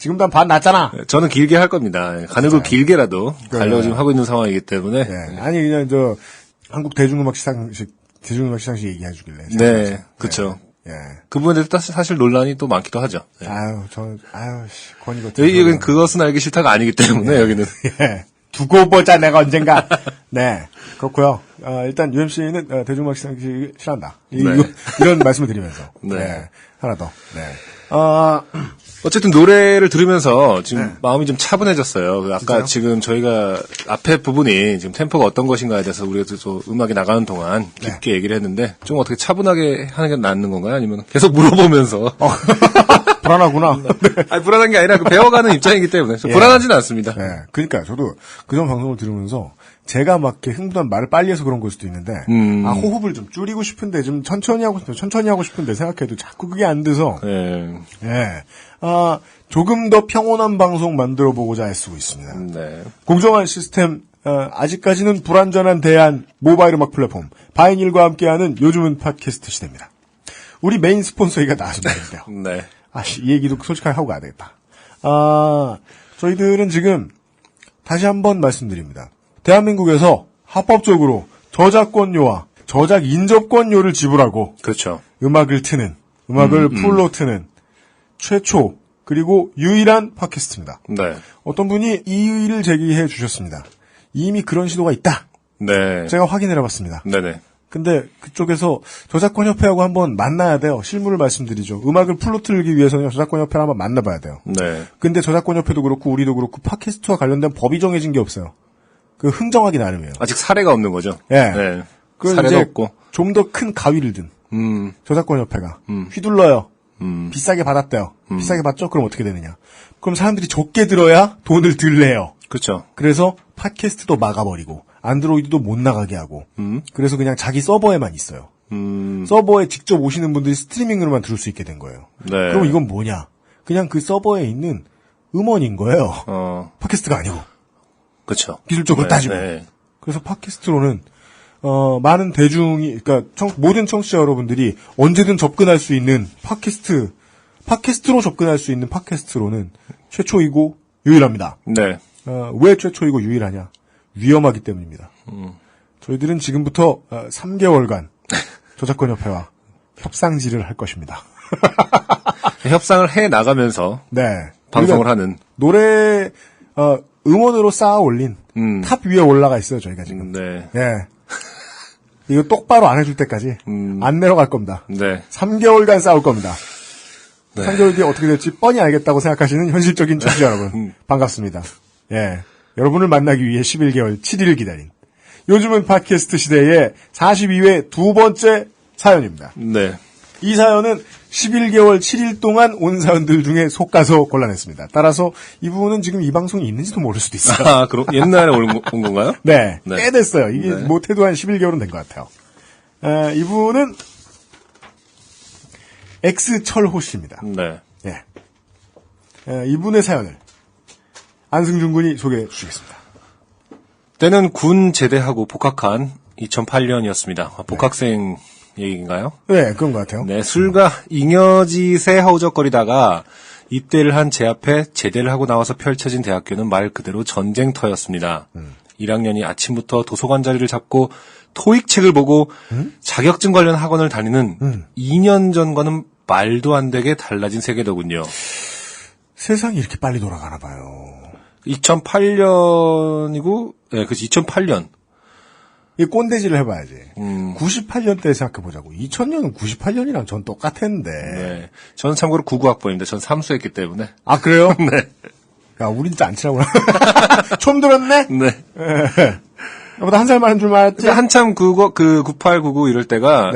지금도 한 반 났잖아. 저는 길게 할 겁니다. 가늘고 길게라도 가려고 지금 하고 있는 상황이기 때문에. 네. 아니 그냥 한국 대중음악 시상식 얘기해 주길래. 네, 그렇죠. 예. 그 부분에 대해서 사실 논란이 또 많기도 하죠. 네. 권이거. 여기는 그것은 알기 싫다가 아니기 때문에 여기는. 예. 두고 보자 내가 언젠가. 네. 그렇고요. 일단 UMC는 대중음악 시상식 싫어한다. 이런 말씀을 드리면서. 네. 하나 더. 네. 어쨌든 노래를 들으면서 지금 마음이 좀 차분해졌어요. 아까 진짜요? 지금 저희가 앞에 부분이 지금 템포가 어떤 것인가에 대해서 우리가 또 음악이 나가는 동안 깊게 얘기를 했는데 좀 어떻게 차분하게 하는 게 낫는 건가요? 아니면 계속 물어보면서 불안하구나. 네. 아니, 불안한 게 아니라 배워가는 입장이기 때문에 불안하지는 않습니다. 네. 그러니까 저도 그전 방송을 들으면서 제가 막 이렇게 흥분한 말을 빨리 해서 그런 걸 수도 있는데 호흡을 좀 줄이고 싶은데 좀 천천히 하고 싶은데 생각해도 자꾸 그게 안 돼서 조금 더 평온한 방송 만들어 보고자 애쓰고 있습니다. 네. 공정한 시스템 아직까지는 불완전한 대안 모바일 음악 플랫폼 바이닐과 함께하는 요즘은 팟캐스트 시대입니다. 우리 메인 스폰서가 나와서 말인데요. 네. 이 얘기도 솔직하게 하고 가야 되겠다. 저희들은 지금 다시 한번 말씀드립니다. 대한민국에서 합법적으로 저작권료와 저작 인접권료를 지불하고 그렇죠. 음악을 풀로 트는 최초 그리고 유일한 팟캐스트입니다. 네. 어떤 분이 이의를 제기해 주셨습니다. 이미 그런 시도가 있다. 네. 제가 확인을 해봤습니다. 네네. 근데 그쪽에서 저작권협회하고 한번 만나야 돼요. 실무를 말씀드리죠. 음악을 풀로 틀기 위해서는 저작권협회를 한번 만나봐야 돼요. 네. 근데 저작권협회도 그렇고 우리도 그렇고 팟캐스트와 관련된 법이 정해진 게 없어요. 그 흥정하기 나름이에요. 아직 사례가 없는 거죠. 예. 네. 그래서 사례도 없고. 좀 더 큰 가위를 든 저작권협회가 휘둘러요. 비싸게 받았대요. 비싸게 받죠? 그럼 어떻게 되느냐? 그럼 사람들이 적게 들어야 돈을 덜 내요. 그렇죠. 그래서 팟캐스트도 막아버리고 안드로이드도 못 나가게 하고 그래서 그냥 자기 서버에만 있어요. 서버에 직접 오시는 분들이 스트리밍으로만 들을 수 있게 된 거예요. 네. 그럼 이건 뭐냐? 그냥 그 서버에 있는 음원인 거예요. 팟캐스트가 아니고. 그렇죠. 기술적으로 따지고. 네. 그래서 팟캐스트로는 많은 대중이 그러니까 모든 청취자 여러분들이 언제든 접근할 수 있는 팟캐스트로 접근할 수 있는 팟캐스트로는 최초이고 유일합니다. 네. 왜 최초이고 유일하냐? 위험하기 때문입니다. 저희들은 지금부터 3개월간 저작권협회와 협상질을 할 것입니다. 협상을 해 나가면서 방송을 하는 노래 음원으로 쌓아 올린 탑 위에 올라가 있어요. 저희가 지금. 네. 이거 똑바로 안 해줄 때까지 안 내려갈 겁니다. 네. 3개월간 싸울 겁니다. 3개월 뒤에 어떻게 될지 뻔히 알겠다고 생각하시는 현실적인 청취자 여러분 반갑습니다. 여러분을 만나기 위해 11개월 7일을 기다린 요즘은 팟캐스트 시대의 42회 두 번째 사연입니다. 네. 이 사연은 11개월 7일 동안 온 사연들 중에 속가서 골라냈습니다. 따라서 이 부분은 지금 이 방송이 있는지도 모를 수도 있어요. 그럼 옛날에 온 건가요? 네. 꽤 됐어요. 이게 못해도 한 11개월은 된 것 같아요. 이 부분은 X철호 씨입니다. 네. 이분의 사연을 안승준 군이 소개해 주시겠습니다. 때는 군 제대하고 복학한 2008년이었습니다. 복학생 얘기인가요? 네, 그런 것 같아요. 네, 술과 잉여짓에 허우적거리다가 입대를 한 제 앞에 제대를 하고 나와서 펼쳐진 대학교는 말 그대로 전쟁터였습니다. 1학년이 아침부터 도서관 자리를 잡고 토익 책을 보고 자격증 관련 학원을 다니는 2년 전과는 말도 안 되게 달라진 세계더군요. 세상이 이렇게 빨리 돌아가나 봐요. 2008년이고, 그치, 2008년. 이 꼰대질을 해봐야지. 98년 때 생각해보자고. 2000년은 98년이랑 전 똑같았는데. 네. 저는 참고로 99학번입니다. 전 삼수했기 때문에. 아, 그래요? 네. 야, 우린 진짜 안 친하구나. 처음 들었네? 네. 나보다 한 살 많은 줄 알았지? 한참 98, 99 이럴 때가,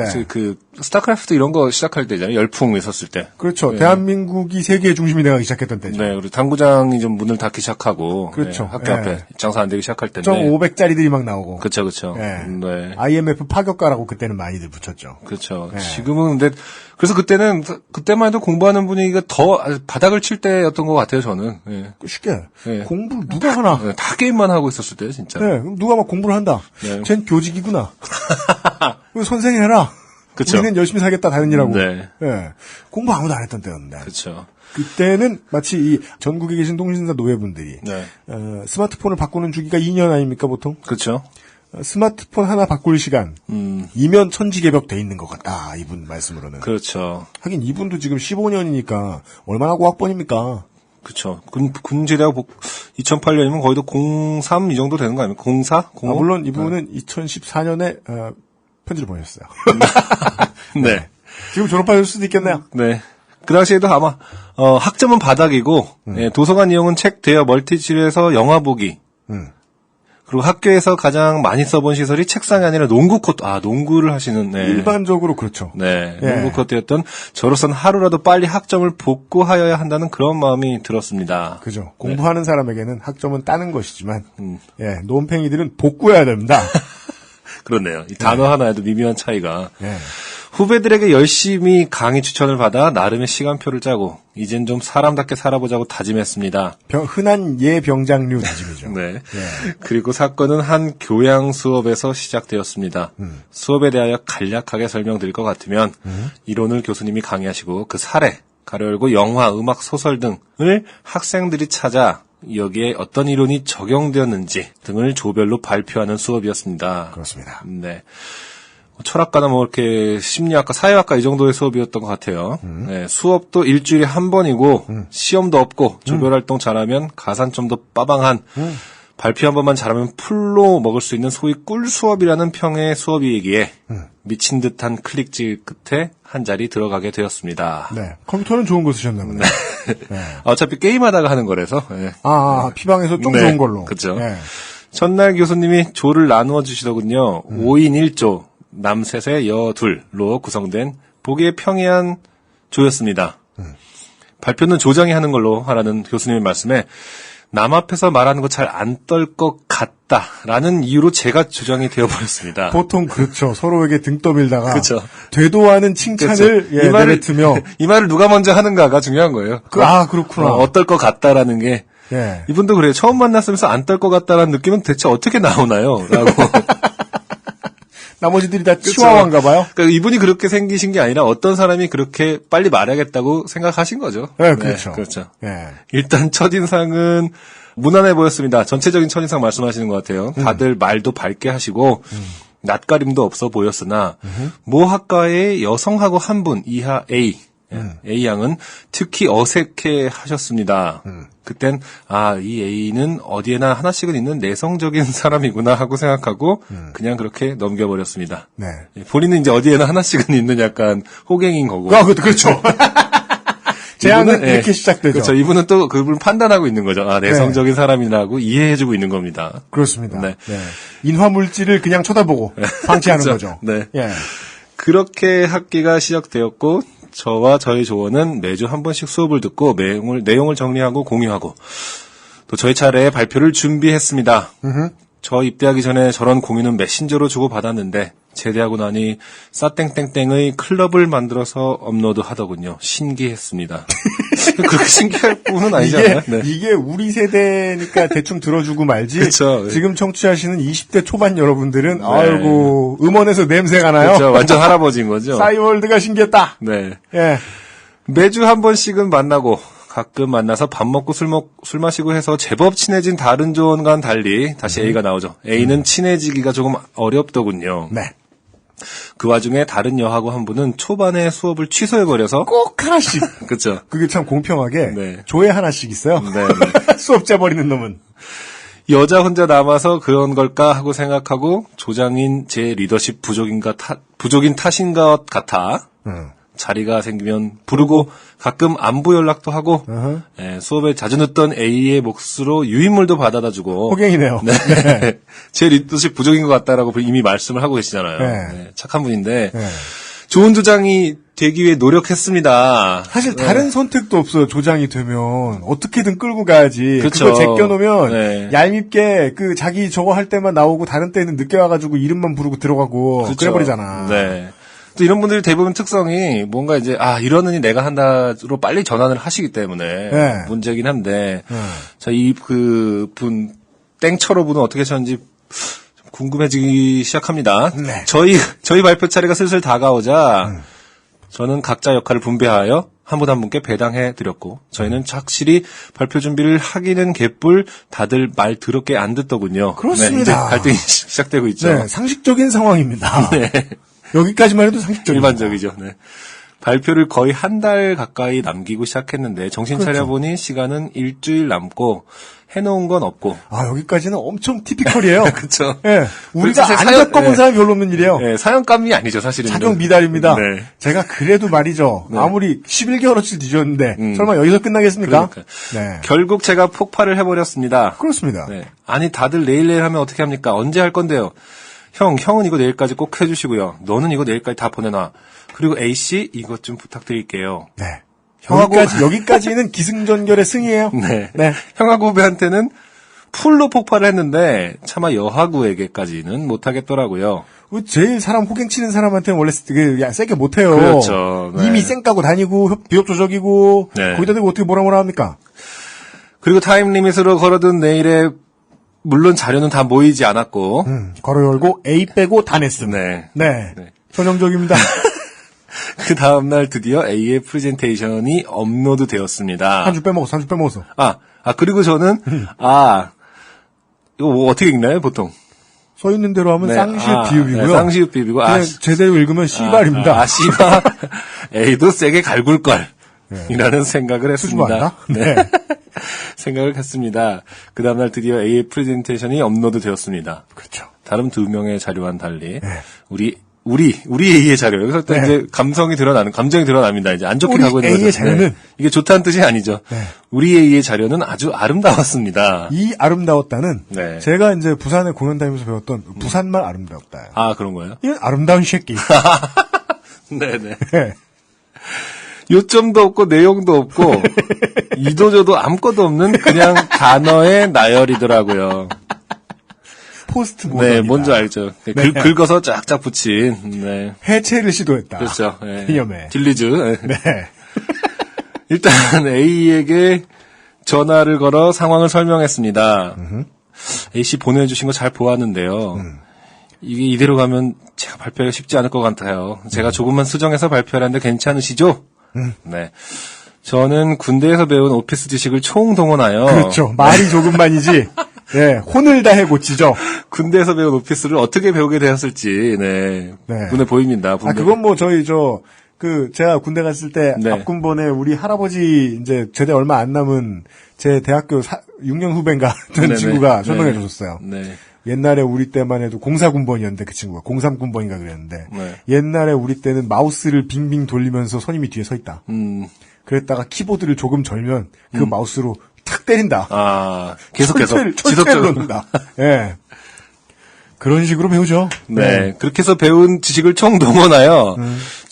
스타크래프트 이런 거 시작할 때잖아요. 열풍 있었을 때. 그렇죠. 대한민국이 세계의 중심이 되기 시작했던 때죠. 네, 그리고 당구장이 좀 문을 닫기 시작하고. 그렇죠. 학교 앞에 장사 안 되기 시작할 때인데. 1,500짜리들이 막 나오고. 그렇죠. 네. 네. IMF 파격가라고 그때는 많이들 붙였죠. 그렇죠. 네. 지금은 근데, 그래서 그때만 해도 공부하는 분위기가 더 바닥을 칠 때였던 것 같아요, 저는. 네. 쉽게. 공부를 누가 하나. 다 게임만 하고 있었을 때요, 진짜. 네, 누가 막 공부를 한다. 쟨 교직이구나. 선생이 해라. 그쵸. 우리는 열심히 살겠다, 다른 일하고. 네. 공부 아무도 안 했던 때였는데. 그렇죠. 그때는 마치 이 전국에 계신 통신사 노예분들이 네. 스마트폰을 바꾸는 주기가 2년 아닙니까 보통? 그렇죠. 스마트폰 하나 바꿀 시간 이면 천지개벽 돼 있는 것 같다. 이분 말씀으로는. 그렇죠. 하긴 이분도 지금 15년이니까 얼마나 고학번입니까? 그렇죠. 군제대학 2008년이면 거의도 03 이 정도 되는 거 아닙니까? 04? 05? 물론 이분은 2014년에 편지를 보냈어요. 네. 지금 졸업하실 수도 있겠네요. 네. 그 당시에도 아마 학점은 바닥이고 도서관 이용은 책 대여 멀티실에서 영화 보기. 그리고 학교에서 가장 많이 써본 시설이 책상이 아니라 농구 코트. 농구를 하시는. 네. 일반적으로 그렇죠. 네. 예. 농구 코트였던 저로선 하루라도 빨리 학점을 복구하여야 한다는 그런 마음이 들었습니다. 그죠. 공부하는 사람에게는 학점은 따는 것이지만, 논팽이들은 복구해야 됩니다. 그렇네요. 이 단어 하나에도 미묘한 차이가. 예. 후배들에게 열심히 강의 추천을 받아 나름의 시간표를 짜고 이젠 좀 사람답게 살아보자고 다짐했습니다. 흔한 예병장류 다짐이죠. 네. 예. 그리고 사건은 한 교양 수업에서 시작되었습니다. 수업에 대하여 간략하게 설명드릴 것 같으면 이론을 교수님이 강의하시고 그 사례, 가로 열고 영화, 음악, 소설 등을 학생들이 찾아 여기에 어떤 이론이 적용되었는지 등을 조별로 발표하는 수업이었습니다. 그렇습니다. 네. 철학과나 뭐 이렇게 심리학과, 사회학과 이 정도의 수업이었던 것 같아요. 네, 수업도 일주일에 한 번이고 시험도 없고 조별활동 잘하면 가산점도 빠방한 발표 한 번만 잘하면 풀로 먹을 수 있는 소위 꿀 수업이라는 평의 수업이기에 미친 듯한 클릭질 끝에 한 자리 들어가게 되었습니다. 네. 컴퓨터는 좋은 거 쓰셨나 보네요. 네. 어차피 게임하다가 하는 거라서. 네. 피방에서 좀 네, 좋은 걸로. 그렇죠. 네. 첫날 교수님이 조를 나누어 주시더군요. 5인 1조. 남 셋에 여 둘로 구성된 보기에 평이한 조였습니다. 발표는 조장이 하는 걸로 하라는 교수님의 말씀에 남 앞에서 말하는 거 잘 안 떨 것 같다라는 이유로 제가 조장이 되어버렸습니다. 보통 그렇죠. 서로에게 등 떠밀다가 그렇죠. 되도 않은 칭찬을 그렇죠. 이 말을 내뱉으며 이 말을 누가 먼저 하는가가 중요한 거예요. 그렇구나. 어떨 것 같다라는 게 예. 이분도 그래요. 처음 만났으면서 안 떨 것 같다라는 느낌은 대체 어떻게 나오나요? 라고. 나머지들이 다 치와와인가 봐요. 그러니까 이분이 그렇게 생기신 게 아니라 어떤 사람이 그렇게 빨리 말하겠다고 생각하신 거죠. 네, 그렇죠. 네, 그렇죠. 예. 일단 첫인상은 무난해 보였습니다. 전체적인 첫인상 말씀하시는 것 같아요. 다들 말도 밝게 하시고 낯가림도 없어 보였으나 모 학과의 여성하고 한 분 이하 A A 양은 특히 어색해 하셨습니다. 그땐 이 A는 어디에나 하나씩은 있는 내성적인 사람이구나 하고 생각하고 그냥 그렇게 넘겨버렸습니다. 네. 본인은 이제 어디에나 하나씩은 있는 약간 호갱인 거고. 그렇죠. 제안은 이분은, 이렇게 시작되죠. 그렇죠. 이분은 또 그분 판단하고 있는 거죠. 내성적인 사람이라고 이해해주고 있는 겁니다. 그렇습니다. 네. 네. 인화물질을 그냥 쳐다보고 방치하는 그렇죠. 거죠. 네. 예. 그렇게 학기가 시작되었고 저와 저희 조원은 매주 한 번씩 수업을 듣고 내용을 정리하고 공유하고 또 저희 차례에 발표를 준비했습니다. 저 입대하기 전에 저런 공유는 메신저로 주고받았는데 제대하고 나니 싸땡땡땡의 클럽을 만들어서 업로드하더군요. 신기했습니다. 그렇게 신기할 뿐은 아니잖아요. 이게 우리 세대니까 대충 들어주고 말지. 그쵸. 지금 청취하시는 20대 초반 여러분들은 아이고 음원에서 냄새가 나요. 그렇죠. 완전 할아버지인 거죠. 싸이월드가 신기했다. 네. 예. 매주 한 번씩은 만나고 가끔 만나서 밥 먹고 술 마시고 해서 제법 친해진 다른 조원과는 달리 다시 A가 나오죠. A는 친해지기가 조금 어렵더군요. 네. 그 와중에 다른 여하고 한 분은 초반에 수업을 취소해버려서 꼭 하나씩. 그렇죠. 그게 참 공평하게 네. 조에 하나씩 있어요. 네. 수업 짜버리는 놈은. 여자 혼자 남아서 그런 걸까 하고 생각하고 조장인 제 리더십 부족인 탓인 것 같아 자리가 생기면 부르고 가끔 안부 연락도 하고 수업에 자주 늦던 A의 몫으로 유인물도 받아다주고 호갱이네요. 네. 네. 제 리더십 부족인 것 같다라고 이미 말씀을 하고 계시잖아요. 네. 네. 착한 분인데 네. 좋은 조장이 되기 위해 노력했습니다. 사실 다른 선택도 없어요. 조장이 되면 어떻게든 끌고 가야지. 그쵸. 그거 제껴놓으면 네. 얄밉게 그 자기 저거 할 때만 나오고 다른 때는 늦게 와가지고 이름만 부르고 들어가고 그쵸. 그래버리잖아. 네. 또 이런 분들이 대부분 특성이 뭔가 이제 이러느니 내가 한다로 빨리 전환을 하시기 때문에 네. 문제긴 한데 자, 이 그 분 땡처로 분은 어떻게 하셨는지 궁금해지기 시작합니다. 네. 저희 발표 차례가 슬슬 다가오자 저는 각자 역할을 분배하여 한 분 한 분께 배당해드렸고 저희는 확실히 발표 준비를 하기는 개뿔 다들 말 더럽게 안 듣더군요. 그렇습니다. 네, 이제 갈등이 시작되고 있죠. 네, 상식적인 상황입니다. 네. 여기까지만 해도 상식적이죠. 일반적이죠. 네. 발표를 거의 한 달 가까이 남기고 시작했는데 정신 그렇죠. 차려보니 시간은 일주일 남고 해놓은 건 없고. 아, 여기까지는 엄청 티피컬이에요. 그렇죠. 예. 우리가 사실 안 겪어본 네. 사람이 별로 없는 일이에요. 네, 사연감이 아니죠, 사실은. 자격 미달입니다. 네. 제가 그래도 말이죠. 네. 아무리 11개월어치 뒤졌는데 설마 여기서 끝나겠습니까? 그러니까. 네. 결국 제가 폭발을 해버렸습니다. 그렇습니다. 네. 아니, 다들 내일 하면 어떻게 합니까? 언제 할 건데요? 형은 이거 내일까지 꼭 해주시고요. 너는 이거 내일까지 다 보내놔. 그리고 A씨, 이것 좀 부탁드릴게요. 네. 형하고- 여기까지는 기승전결의 승이에요. 네. 네. 형하고 후배한테는 풀로 폭발을 했는데 차마 여하구에게까지는 못하겠더라고요. 제일 사람 호갱치는 사람한테는 원래 세게 못해요. 그렇죠. 네. 이미 쌩까고 다니고 비협조적이고 네. 거기다 대고 어떻게 뭐라 합니까? 그리고 타임리밋으로 걸어둔 내일에 물론 자료는 다 모이지 않았고 괄호 열고 A 빼고 다 냈음. 네. 네. 네. 전형적입니다. 그 다음날 드디어 A의 프레젠테이션이 업로드 되었습니다. 한 주 빼먹었어. 그리고 저는, 이거 뭐 어떻게 읽나요, 보통? 써 있는 대로 하면 네. 쌍시읒 비읍이고요. 네, 쌍시읒 비읍이고, 그냥 제대로 읽으면 씨발입니다. 씨발. A도 세게 갈굴걸. 이라는 생각을 했습니다. 수줍어한다? 네. 네. 생각을 했습니다. 그 다음날 드디어 A의 프레젠테이션이 업로드 되었습니다. 그렇죠. 다른 두 명의 자료와는 달리, 우리 A의 자료. 여기서 또 네. 이제 감정이 드러납니다. 이제 안 좋게 우리 가고 있는 A의 거죠. 자료는? 이게 좋다는 뜻이 아니죠. 네. 우리 A의 자료는 아주 아름다웠습니다. 이 아름다웠다는 네. 제가 이제 부산에 공연 다니면서 배웠던 부산말 아름다웠다. 그런 거예요? 이건 아름다운 새끼. 네네. 네. 요점도 없고 내용도 없고 이도저도 아무것도 없는 그냥 단어의 나열이더라고요. 포스트 모던이다. 네, 뭔지 알죠. 네. 긁어서 쫙쫙 붙인. 네. 해체를 시도했다. 그렇죠. 네. 기념해. 딜리즈. 네. 네. 일단 A에게 전화를 걸어 상황을 설명했습니다. A씨 보내주신 거 잘 보았는데요. 이게 이대로 가면 제가 발표하기가 쉽지 않을 것 같아요. 제가 조금만 수정해서 발표하는데 괜찮으시죠? 네. 저는 군대에서 배운 오피스 지식을 총동원하여 그렇죠. 말이 조금만이지. 네. 혼을 다해 고치죠. 군대에서 배운 오피스를 어떻게 배우게 되었을지 네. 네. 눈에 보입니다. 분명히. 그건 뭐 제가 군대 갔을 때 네. 앞군번에 우리 할아버지 이제 제대 얼마 안 남은 제 대학교 6년 후배인가 된 네네. 친구가 설명해 네. 줬었어요. 네. 옛날에 우리 때만 해도 04군번이었는데 그 친구가 03군번인가 그랬는데 네. 옛날에 우리 때는 마우스를 빙빙 돌리면서 선임이 뒤에 서 있다. 그랬다가 키보드를 조금 절면 그 마우스로 탁 때린다. 계속해서 철퇴를 지속적으로. 놓는다. 예. 그런 식으로 배우죠. 네. 그렇게 해서 배운 지식을 총동원하여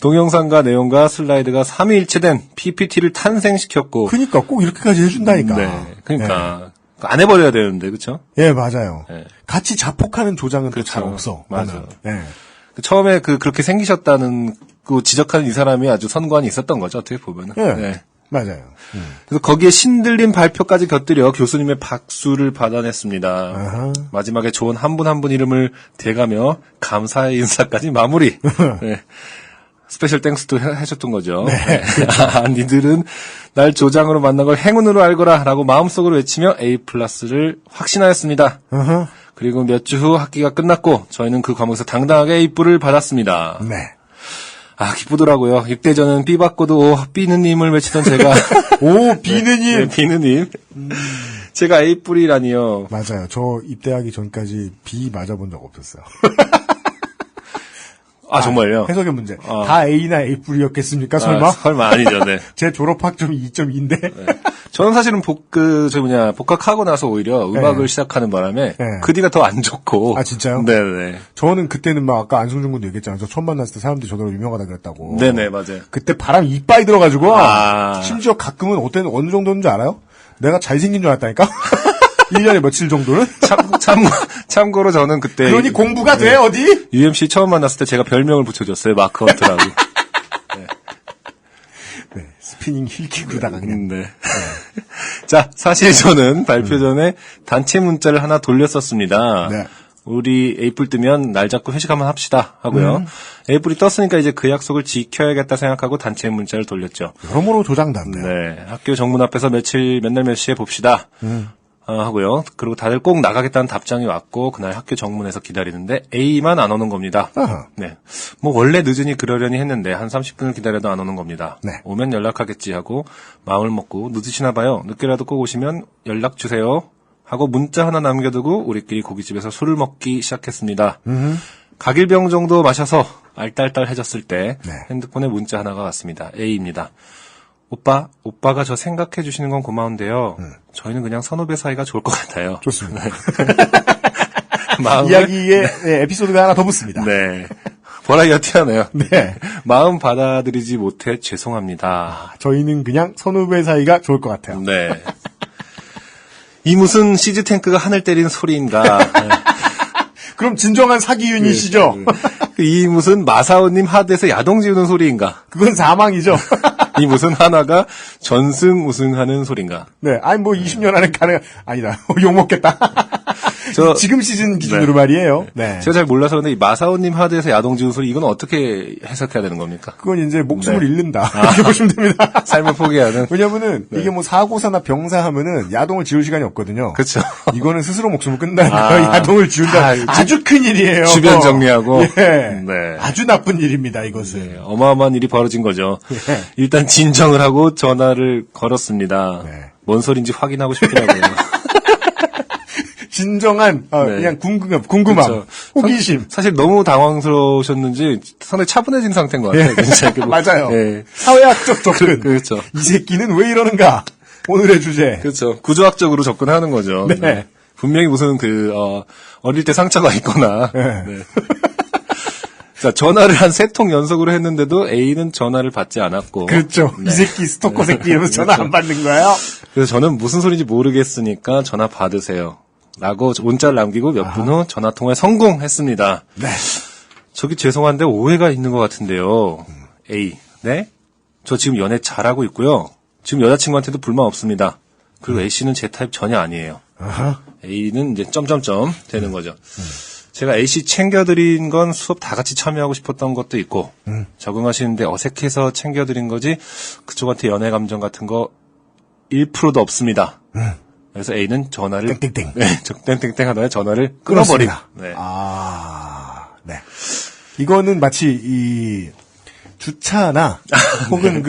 동영상과 내용과 슬라이드가 삼위일체된 PPT를 탄생시켰고. 그러니까 꼭 이렇게까지 해준다니까. 네. 그러니까 안 해버려야 되는데, 그렇죠? 예, 맞아요. 네. 같이 자폭하는 조장은 그렇죠. 잘 없어. 맞아. 예. 처음에 그렇게 생기셨다는 그 지적하는 이 사람이 아주 선관이 있었던 거죠, 어떻게 보면은. 예. 네. 맞아요. 그래서 거기에 신들린 발표까지 곁들여 교수님의 박수를 받아냈습니다. 아하. 마지막에 좋은 한 분 한 분 이름을 대가며 감사의 인사까지 마무리. 네. 스페셜 땡스도 해줬던 거죠. 네. 니들은 날 조장으로 만난 걸 행운으로 알거라 라고 마음속으로 외치며 A+를 확신하였습니다. 아하. 그리고 몇 주 후 학기가 끝났고 저희는 그 과목에서 당당하게 A뿔을 받았습니다. 네. 기쁘더라고요. 입대전은 B 받고도 B느님을 외치던 제가 오, 비느님. 네, B느님. 제가 A뿔이라니요. 맞아요. 저 입대하기 전까지 B 맞아본 적 없었어요. 정말요? 해석의 문제. 다 A나 A+이었겠습니까? 설마? 설마 아니죠, 네. 제 졸업 학점이 2.2인데. 저는 사실은 복학하고 나서 오히려 음악을 네. 시작하는 바람에 네. 그 뒤가 더 안 좋고. 진짜요? 네네. 저는 그때는 막 아까 안승준 군도 얘기했잖아요. 저 처음 만났을 때 사람들이 저더러 유명하다 그랬다고. 네네, 맞아요. 그때 바람 이빠이 들어가지고. 아. 심지어 가끔은 어느 정도인 줄 알아요? 내가 잘생긴 줄 알았다니까? 1년에 며칠 정도는? 참고로 저는 그때. 그러니 공부가 돼, 어디? UMC 처음 만났을 때 제가 별명을 붙여줬어요. 마크헌트라고. 네, 스피닝 힐킥으로다가 그냥. 네. 자, 사실 저는 발표 전에 단체 문자를 하나 돌렸었습니다. 네. 우리 에이플 뜨면 날 잡고 회식 한번 합시다 하고요. 에이플이 떴으니까 이제 그 약속을 지켜야겠다 생각하고 단체 문자를 돌렸죠. 여러모로 조장단데요. 네, 학교 정문 앞에서 몇날 몇 시에 봅시다. 하고요. 그리고 다들 꼭 나가겠다는 답장이 왔고 그날 학교 정문에서 기다리는데 A만 안 오는 겁니다. 아하. 네, 뭐 원래 늦으니 그러려니 했는데 한 30분을 기다려도 안 오는 겁니다. 네. 오면 연락하겠지 하고 마음을 먹고 늦으시나 봐요. 늦게라도 꼭 오시면 연락 주세요. 하고 문자 하나 남겨두고 우리끼리 고깃집에서 술을 먹기 시작했습니다. 각일병 정도 마셔서 알딸딸해졌을 때 네. 핸드폰에 문자 하나가 왔습니다. A입니다. 오빠가 저 생각해 주시는 건 고마운데요. 저희는 그냥 선후배 사이가 좋을 것 같아요. 좋습니다. 마음을, 이야기에 네, 에피소드가 하나 더 붙습니다. 네. 버라이어티하네요. 네. 마음 받아들이지 못해 죄송합니다. 저희는 그냥 선후배 사이가 좋을 것 같아요. 네. 이 무슨 시즈 탱크가 하늘 때리는 소리인가. 그럼 진정한 사기윤이시죠? 이 무슨 마사오님 하드에서 야동 지우는 소리인가. 그건 사망이죠. 이 무슨 하나가 전승 우승하는 소린가. 네, 아니 뭐 20년 안에 아니다. 욕 먹겠다. 지금 시즌 기준으로 말이에요. 네. 제가 잘 몰라서 그런데 이 마사오님 하드에서 야동 지우는 소리 이건 어떻게 해석해야 되는 겁니까? 그건 이제 목숨을 잃는다. 이렇게 보시면 됩니다. 삶을 포기하는. 왜냐면은 이게 뭐 사고사나 병사 하면은 야동을 지울 시간이 없거든요. 그렇죠. 이거는 스스로 목숨을 끊는다니까 야동을 지운다. 아주 큰 일이에요. 주변 정리하고. 예. 네. 아주 나쁜 일입니다. 이것은. 네. 어마어마한 일이 벌어진 거죠. 네. 일단 진정을 하고 전화를 걸었습니다. 네. 뭔 소린지 확인하고 싶더라고요. 진정한 네. 그냥 궁금함, 그렇죠. 호기심. 사실 너무 당황스러우셨는지 상당히 차분해진 상태인 것 같아요. 진짜. 맞아요. 네. 사회학적 접근. 그렇죠. 이 새끼는 왜 이러는가? 오늘의 주제. 그렇죠. 구조학적으로 접근하는 거죠. 네. 네. 분명히 무슨 어릴 때 상처가 있거나. 네. 네. 자, 전화를 한 3통 연속으로 했는데도 A는 전화를 받지 않았고. 그렇죠. 네. 이 새끼 스토커 새끼 이러면서 전화 안 받는 거예요. 그래서 저는 무슨 소리인지 모르겠으니까 전화 받으세요. 라고 문자를 남기고 몇 분 후 전화통화에 성공했습니다. 네. 저기 죄송한데 오해가 있는 것 같은데요. A. 네? 저 지금 연애 잘하고 있고요. 지금 여자친구한테도 불만 없습니다. 그리고 A씨는 제 타입 전혀 아니에요. 아하. A는 이제 점점점 되는 거죠. 제가 A씨 챙겨드린 건 수업 다 같이 참여하고 싶었던 것도 있고 적응하시는데 어색해서 챙겨드린 거지 그쪽한테 연애 감정 같은 거 1%도 없습니다. 그래서 A는 전화를 땡땡땡. 네, 땡땡땡 하다가 전화를 끊어버린. 네. 네. 이거는 마치 이 주차나 혹은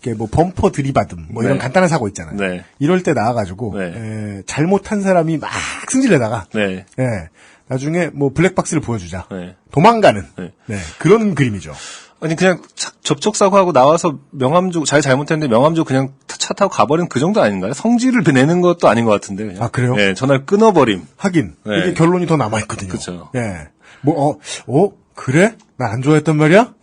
이렇게 범퍼 들이받음 뭐 이런 네. 간단한 사고 있잖아요. 네. 이럴 때 나와가지고 네. 잘못한 사람이 막 승질내다가 네. 나중에 뭐 블랙박스를 보여주자. 네. 도망가는 네. 그런 그림이죠. 아니 그냥 접촉사고하고 나와서 명함 주고 잘못했는데 명함 주고 그냥 차 타고 가버린 그 정도 아닌가요? 성질을 내는 것도 아닌 것 같은데 그냥. 아, 그래요? 네, 전화를 끊어버림. 하긴 네. 이게 결론이 더 남아있거든요. 그쵸. 예. 그래? 나 안 좋아했단 말이야?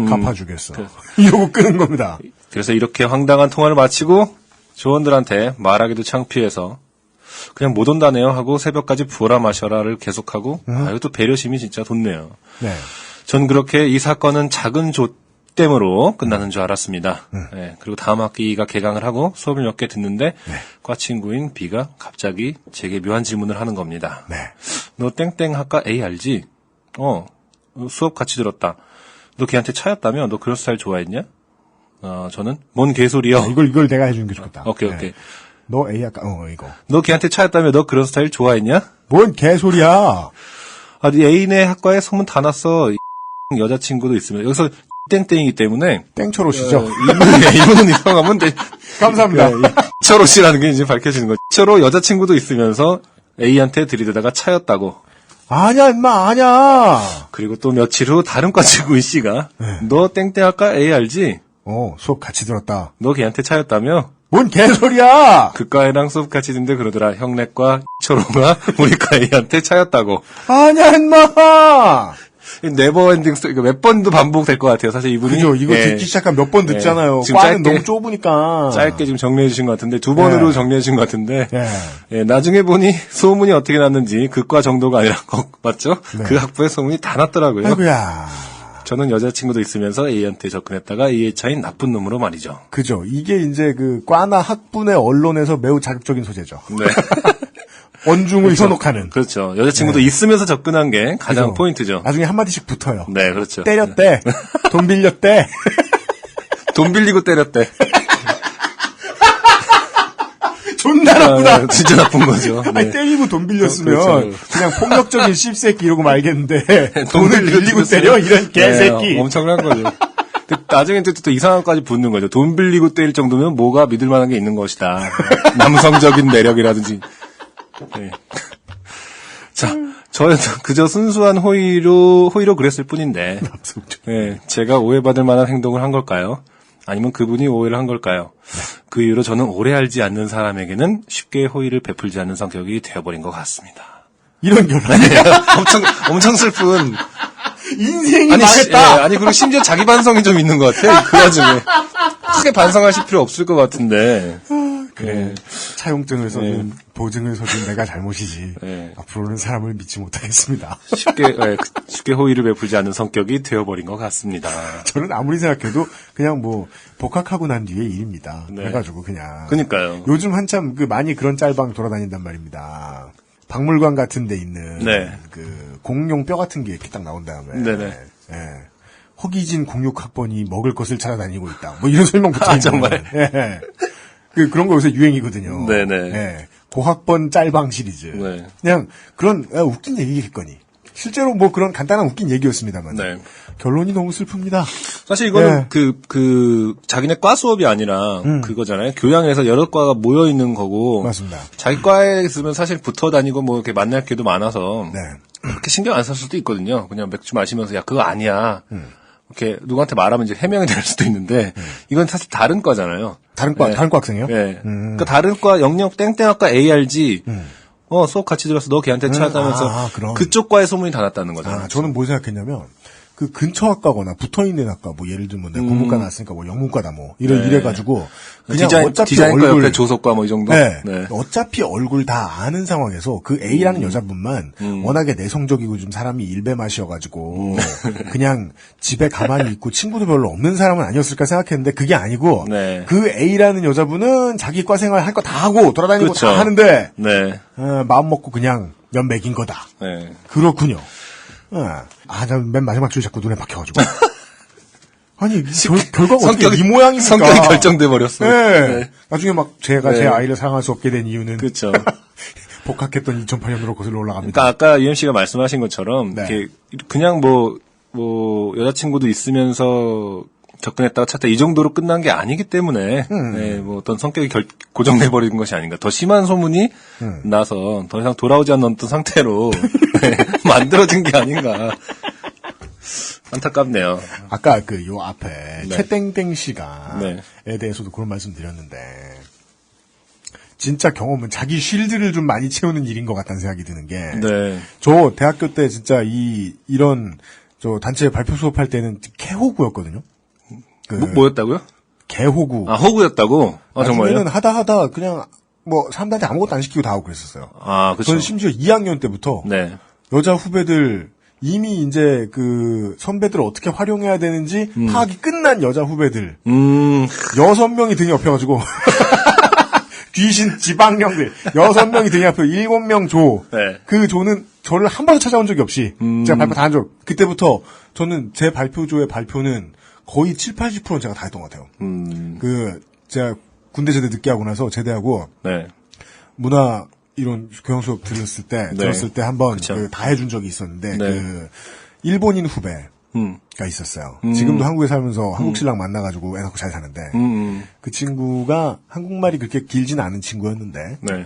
갚아주겠어. 이러고 끄는 겁니다. 그래서 이렇게 황당한 통화를 마치고 조원들한테 말하기도 창피해서 그냥 못 온다네요 하고 새벽까지 부어라 마셔라를 계속하고 이것도 배려심이 진짜 돋네요. 네. 전 그렇게 이 사건은 작은 조땜으로 끝나는 줄 알았습니다. 네, 그리고 다음 학기가 개강을 하고 수업을 몇 개 듣는데 과 친구인 B가 갑자기 제게 묘한 질문을 하는 겁니다. 네. 너 땡땡 학과 A 알지? 수업 같이 들었다. 너 걔한테 차였다며? 너 그런 스타일 좋아했냐? 저는 뭔 개소리야. 이걸 내가 해주는 게 좋겠다. 오케이. 너 A 아까 이거. 너 걔한테 차였다며? 너 그런 스타일 좋아했냐? 뭔 개소리야. 네 A네 학과에 소문 다 났어. 여자친구도 있으면 여기서 땡땡이기 때문에 땡초로시죠. 이분은 이상하면 감사합니다. 이철호 씨라는 게 이제 밝혀지는 거죠. 이철호 여자친구도 있으면서 A한테 들이대다가 차였다고. 아니야 임마 아니야. 그리고 또 며칠 후 다른 과 친구인 씨가 너 땡땡 학과 A 알지? 수업 같이 들었다. 너 걔한테 차였다며? 뭔 개소리야. 그 과애랑 수업 같이 듣는데 그러더라. 형네과 이철호가 우리 과 A한테 차였다고. 아니야 임마. 네버엔딩 스토리 몇 번도 반복될 것 같아요. 사실 이분이 그죠. 이거 듣기 시작한 몇 번 듣잖아요. 지금 과는 짧게, 너무 좁으니까. 짧게 지금 정리해 주신 것 같은데 2번으로 정리해 주신 것 같은데 나중에 보니 소문이 어떻게 났는지 그 과 정도가 아니라 맞죠? 그 학부에 소문이 다 났더라고요. 아이고야. 저는 여자친구도 있으면서 A한테 접근했다가 A에 차인 나쁜 놈으로 말이죠. 그죠. 이게 이제 그 과나 학부의 언론에서 매우 자극적인 소재죠. 네. 언중을 현혹하는. 그렇죠. 여자친구도 네. 있으면서 접근한 게 가장 그죠. 포인트죠. 나중에 한마디씩 붙어요. 네, 그렇죠. 때렸대. 돈 빌렸대. 돈 빌리고 때렸대. 존나 나쁘다. 네, 진짜 나쁜 거죠. 네. 아니, 때리고 돈 빌렸으면 그렇죠. 그냥 폭력적인 씹새끼 이러고 말겠는데 돈을 빌리고 때려? 이런 개새끼. 네, 엄청난 거죠. 나중에 또 이상한 것까지 붙는 거죠. 돈 빌리고 때릴 정도면 뭐가 믿을 만한 게 있는 것이다. 남성적인 매력이라든지. 네. 자, 저는 그저 순수한 호의로 그랬을 뿐인데, 네, 제가 오해받을 만한 행동을 한 걸까요? 아니면 그분이 오해를 한 걸까요? 그 이후로 저는 오래 알지 않는 사람에게는 쉽게 호의를 베풀지 않는 성격이 되어버린 것 같습니다. 이런 결론. 엄청 슬픈. 인생이 아니, 망했다. 아니, 그리고 심지어 자기 반성이 좀 있는 것 같아요. 그 와중에. 크게 반성하실 필요 없을 것 같은데. 네. 차용증을 써준, 보증을 써준 내가 잘못이지. 네. 앞으로는 사람을 믿지 못하겠습니다. 쉽게 호의를 베풀지 않는 성격이 되어버린 것 같습니다. 저는 아무리 생각해도 그냥 뭐, 복학하고 난 뒤의 일입니다. 네. 해가지고 그냥. 그니까요. 요즘 한참 많이 그런 짤방 돌아다닌단 말입니다. 박물관 같은 데 있는. 네. 공룡 뼈 같은 게 이렇게 딱 나온 다음에. 네네. 예. 허기진 공육학번이 먹을 것을 찾아다니고 있다. 뭐 이런 설명 붙어 있는. 정말. 예. 그런 거 요새 유행이거든요. 네네. 예. 고학번 짤방 시리즈. 네. 그냥 그런 웃긴 얘기겠거니. 실제로 뭐 그런 간단한 웃긴 얘기였습니다만. 네. 결론이 너무 슬픕니다. 사실 이거는 네. 자기네 과 수업이 아니라 그거잖아요. 교양에서 여러 과가 모여 있는 거고. 맞습니다. 자기 과에 있으면 사실 붙어 다니고 뭐 이렇게 만날 기회도 많아서. 네. 그렇게 신경 안 쓸 수도 있거든요. 그냥 맥주 마시면서 야, 그거 아니야. 이렇게 누구한테 말하면 이제 해명이 될 수도 있는데 이건 사실 다른 과잖아요. 다른 과 학생이요? 네. 그러니까 다른 과 영역 땡땡학과 ARG 수업 같이 들어서 너 걔한테 찾아다면서 그럼. 그쪽 과의 소문이 다 났다는 거잖아요. 저는 뭐 생각했냐면 그 근처 학과거나 붙어 있는 학과 뭐 예를 들면 내가 국문과 나왔으니까 뭐 영문과다 뭐 이래 가지고 그냥 어차피 디자인과 얼굴 옆에 조속과 뭐 이 정도. 네. 네. 어차피 얼굴 다 아는 상황에서 그 A라는 여자분만 워낙에 내성적이고 좀 사람이 일배맛이어가지고 그냥 집에 가만히 있고 친구도 별로 없는 사람은 아니었을까 생각했는데 그게 아니고 네. 그 A라는 여자분은 자기 과 생활 할 거 다 하고 돌아다니고 그렇죠. 다 하는데 네. 마음 먹고 그냥 면 먹인 거다. 네. 그렇군요. 난 맨 마지막 줄이 자꾸 눈에 박혀가지고. 아니, 결과가 어떻게 이 모양입니까? 성격이 결정돼 버렸어. 네. 네. 나중에 막 제가 제 아이를 사랑할 수 없게 된 이유는 그렇죠. 복학했던 2008년으로 거슬러 올라갑니다. 그러니까 아까 UMC가 말씀하신 것처럼 네. 이렇게 그냥 뭐 여자친구도 있으면서 접근했다가 찾다 이 정도로 끝난 게 아니기 때문에 네, 뭐 어떤 성격이 고정돼 버린 것이 아닌가. 더 심한 소문이 나서 더 이상 돌아오지 않는 어떤 상태로 네, 만들어진 게 아닌가. 안타깝네요. 아까 요 앞에 네. 최땡땡 씨가 네. 에 대해서도 그런 말씀 드렸는데 진짜 경험은 자기 쉴드를 좀 많이 채우는 일인 것 같다는 생각이 드는 게 네. 저 대학교 때 진짜 이런 저 단체 발표 수업할 때는 개호구였거든요. 뭐였다고요? 개호구. 아, 호구였다고? 아, 정말요? 나중에는 하다 그냥 뭐 사람들한테 아무것도 안 시키고 다 하고 그랬었어요. 아, 그렇죠. 저는 심지어 2학년 때부터 네. 여자 후배들 이미 이제 선배들을 어떻게 활용해야 되는지 파악이 끝난 여자 후배들 6명이 등에 업혀가지고 귀신 지방령들 6명이 등에 업혀 7명 조. 네. 그 조는 저를 한 번도 찾아온 적이 없이 제가 발표 다 한 적. 그때부터 저는 제 발표조의 발표는 거의 70-80%는 제가 다 했던 것 같아요. 제가 군대 제대 늦게 하고 나서 제대하고 네. 문화 이런 교양 수업 들었을 때 한번 다 해준 적이 있었는데 네. 일본인 후배가 있었어요. 지금도 한국에 살면서 한국 신랑 만나가지고 애 낳고 잘 사는데 그 친구가 한국말이 그렇게 길진 않은 친구였는데 네.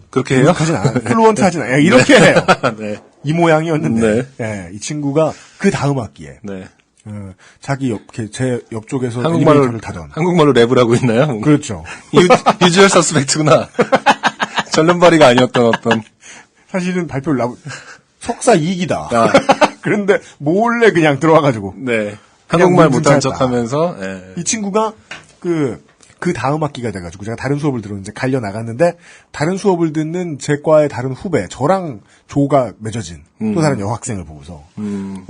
그렇게 해요? 하진 않아요. 플루언트 하진 않아요. 이렇게 해요. 네. 이 모양이었는데 네. 이 친구가 그 다음 학기에 네. 자기 제 옆쪽에서 한국말로 엘리베이터를 타던 한국말로 랩을 하고 있나요? 그렇죠. 유주얼 서스펙트구나. 전륜발이가 아니었던 어떤. 사실은 발표를 석사 2기다. 아. 그런데 몰래 그냥 들어와가지고. 네. 한국말 못한 척하면서. 네. 이 친구가 그 다음 학기가 돼가지고 제가 다른 수업을 들었는데 갈려 나갔는데 다른 수업을 듣는 제 과의 다른 후배 저랑 조가 맺어진 또 다른 여학생을 보고서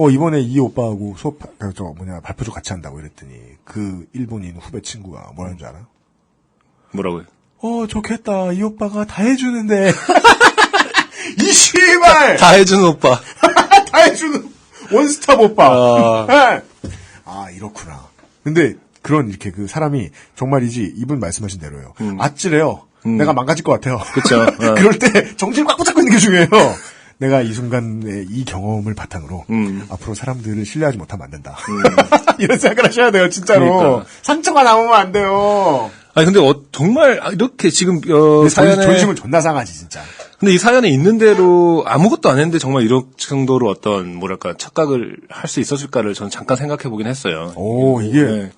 이번에 이 오빠하고 발표조 같이 한다고 이랬더니 그 일본인 후배 친구가 뭐라는 줄 알아? 뭐라고요? 좋겠다. 이 오빠가 다 해주는데. 이 씨발! 다 해주는 오빠. 다 해주는 원스톱 오빠. 네. 이렇구나. 근데 이렇게 그 사람이 정말이지 이분 말씀하신 대로요. 아찔해요. 내가 망가질 것 같아요. 그쵸. 그럴 때 정신을 꽉 붙잡고 있는 게 중요해요. 내가 이 순간의 이 경험을 바탕으로 앞으로 사람들을 신뢰하지 못하면 안 된다. 이런 생각을 하셔야 돼요, 진짜로. 그러니까. 상처가 남으면 안 돼요. 아니 근데 정말 이렇게 지금 사연에 존심은 존나 상하지 진짜. 근데 이 사연에 있는 대로 아무것도 안 했는데 정말 이런 정도로 어떤 뭐랄까 착각을 할 수 있었을까를 저는 잠깐 생각해 보긴 했어요. 이게 네.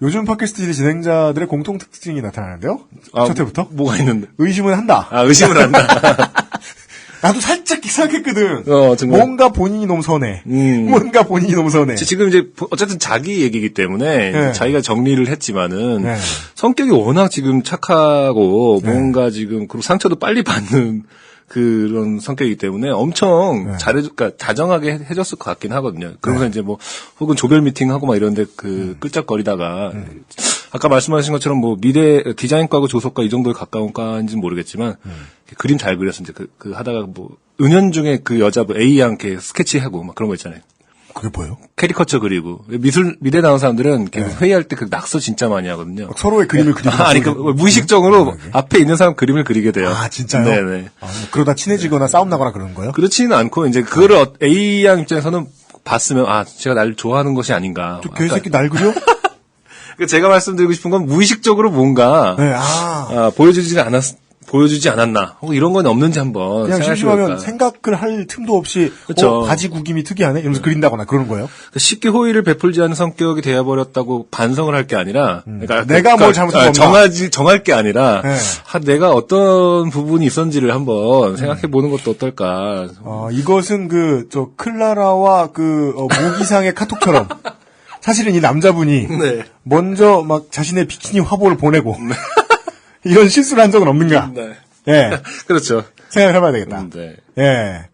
요즘 팟캐스트 진행자들의 공통 특징이 나타나는데요. 첫 회부터 뭐가 있는데? 의심은 한다. 의심을 한다. 나도 살짝 생각했거든. 정말. 뭔가 본인이 너무 선해. 뭔가 본인이 너무 선해. 지금 이제 어쨌든 자기 얘기이기 때문에 네. 자기가 정리를 했지만은 네. 성격이 워낙 지금 착하고 뭔가 지금 그리고 상처도 빨리 받는 그런 성격이기 때문에 엄청 그러니까 다정하게 해줬을 것 같긴 하거든요. 그러면서 이제 뭐 혹은 조별 미팅 하고 막 이런데 끌적거리다가 아까 말씀하신 것처럼 뭐 미래 디자인과고 조속과 이 정도에 가까운 과인지는 모르겠지만 그림 잘 그렸어 이제 그 하다가 뭐 은연중에 그 여자 뭐 A양 이렇게 스케치하고 막 그런 거 있잖아요. 그게 뭐예요? 캐리커처 그리고 미대 나온 사람들은 회의할 때 그 낙서 진짜 많이 하거든요. 서로의 그림을 그리고 아니 무의식적으로 앞에 있는 사람 그림을 그리게 돼요. 진짜요? 네네. 그러다 친해지거나 싸움 나거나 그러는 거예요? 그렇지는 않고 이제 그거를 A 양 입장에서는 봤으면 제가 날 좋아하는 것이 아닌가. 저 개새끼 날 그려? 제가 말씀드리고 싶은 건 무의식적으로 뭔가 보여주지 않았나. 혹은 이런 건 없는지 한번 그냥 심심하면 생각을 할 틈도 없이 그쵸. 가지 구김이 특이하네? 이러면서 그린다거나 그런 거예요? 쉽게 호의를 베풀지 않는 성격이 되어버렸다고 반성을 할 게 아니라 그러니까 내가 뭘 잘못한 건가? 정할 게 아니라 내가 어떤 부분이 있었는지를 한번 생각해 보는 것도 어떨까. 이것은 클라라와 모기상의 카톡처럼 사실은 이 남자분이 먼저 막 자신의 비키니 화보를 보내고 이런 실수를 한 적은 없는가? 네. 예. 그렇죠. 생각을 해봐야 되겠다. 네. 예.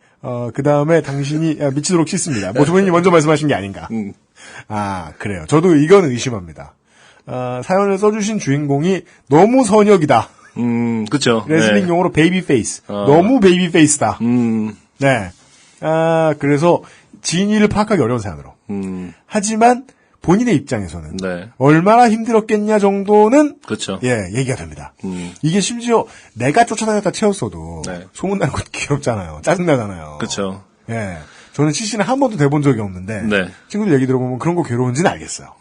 그 다음에 당신이 미치도록 싫습니다. 본인이 먼저 말씀하신 게 아닌가? 그래요. 저도 이건 의심합니다. 사연을 써주신 주인공이 너무 선역이다. 그렇죠. 레슬링 용어로 베이비 페이스. 너무 베이비 페이스다. 네. 그래서 진위를 파악하기 어려운 사연으로. 하지만 본인의 입장에서는 얼마나 힘들었겠냐 정도는 그렇죠. 얘기가 됩니다. 이게 심지어 내가 쫓아다녔다 채웠어도 소문나는 것도 귀엽잖아요. 짜증나잖아요. 그렇죠. 예. 저는 CC는 한 번도 돼본 적이 없는데 친구들 얘기 들어보면 그런 거 괴로운지는 알겠어요.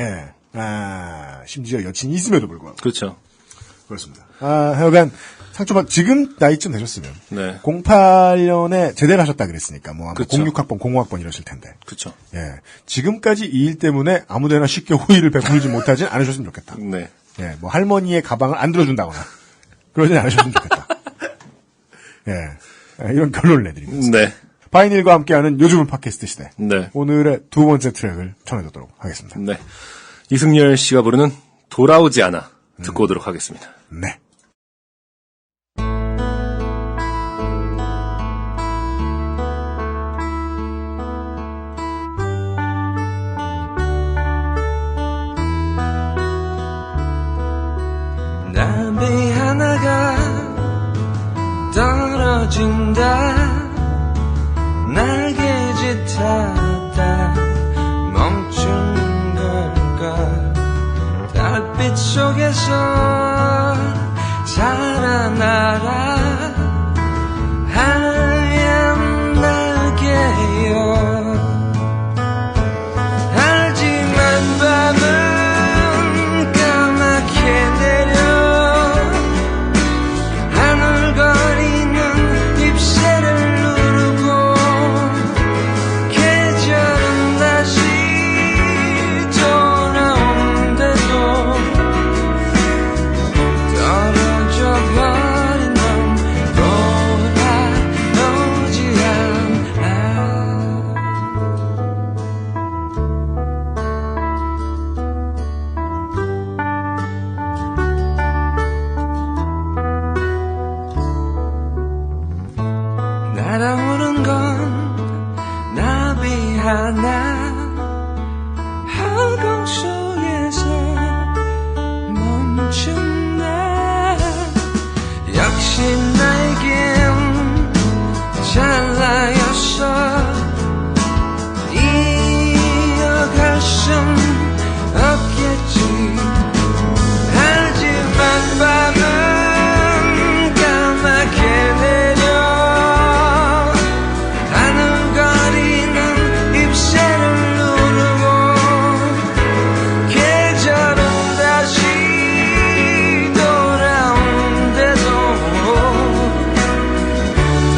예. 심지어 여친이 있음에도 불구하고. 그렇죠. 그렇습니다. 하여간 상처받 지금 나이쯤 되셨으면 08년에 제대를 하셨다 그랬으니까 뭐 아마 06학번, 05학번 이러실 텐데. 그렇죠. 예. 지금까지 이 일 때문에 아무데나 쉽게 호의를 베풀지 못하진 않으셨으면 좋겠다. 네. 예. 뭐 할머니의 가방을 안 들어준다거나 그러진 않으셨으면 좋겠다. 예. 이런 결론을 내드립니다. 네. 바이닐과 함께하는 요즘은 팟캐스트 시대. 네. 오늘의 두 번째 트랙을 전해드리도록 하겠습니다. 네. 이승열 씨가 부르는 돌아오지 않아 듣고 오도록 하겠습니다. 네. 나비 하나가 떨어진다 날개짓하다 멈춘 걸까 달빛 속에서 살아나라 하얀 날개여 알지만 밤은 까맣게 내려 하늘거리는 잎새를 누르고 계절은 다시 돌아오는데도 떨어져 버린 넌 돌아오지 않아 날아오는 건 나비 하나 하강 속에서 멈춘 대신 나에겐 찰나였어. 이어갈 순 없겠지. 하지만 밤은 까맣게 내려 나는거리는 잎새를 누르고 계절은 다시 돌아오는데도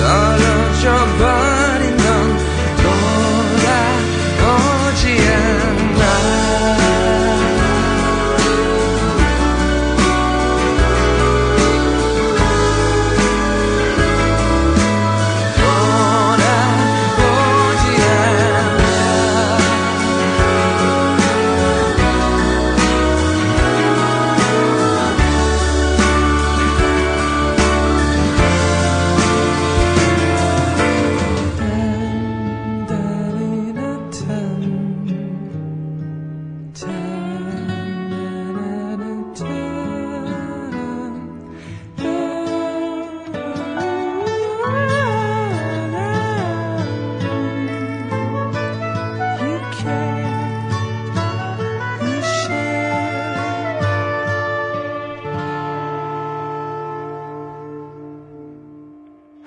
떨어져 버린 넌 돌아오지 않아. 돌아오지 않아.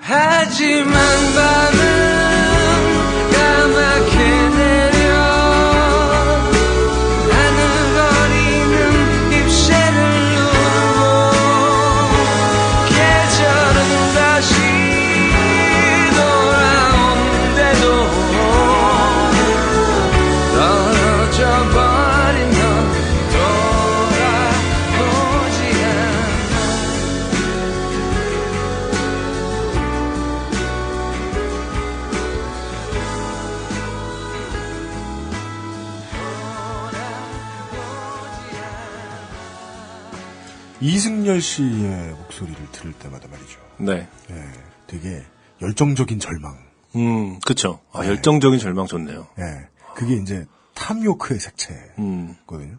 하지만 밤은 까맣게 내려 나는거리는 잎새를 누르고 계절은 다시 돌아오는데도 떨어져 버린 넌 돌아오지 않아. 이승열 씨의 목소리를 들을 때마다 말이죠. 네. 예, 되게 열정적인 절망. 그쵸. 아, 열정적인 절망 좋네요. 예, 그게 이제 탐요크의 색채거든요.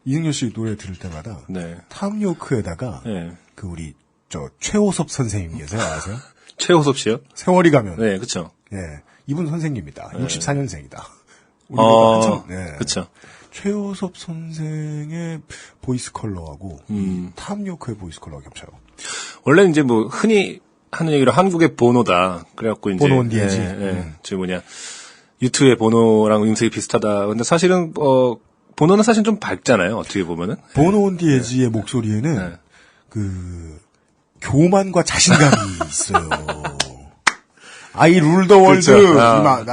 이승열 씨 노래 들을 때마다 네. 탐요크에다가 네. 그 우리 저 최호섭 선생님 계세요, 아세요? 최호섭 씨요? 세월이 가면. 네, 그쵸. 예, 이분 선생님입니다. 64년생이다. 네. 그쵸. 최호섭 선생의 보이스 컬러하고 탐요크의 보이스 컬러가 겹쳐요. 원래 이제 뭐 흔히 하는 얘기로 한국의 보노다. 그래갖고 이제. 보노 온 디에지. 저 뭐냐. 유튜브의 보노랑 음색이 비슷하다. 근데 사실은, 보노는 사실 좀 밝잖아요. 어떻게 보면은. 보노 온 디에지의 목소리에는 그 교만과 자신감이 있어요. I rule the world. 그렇죠.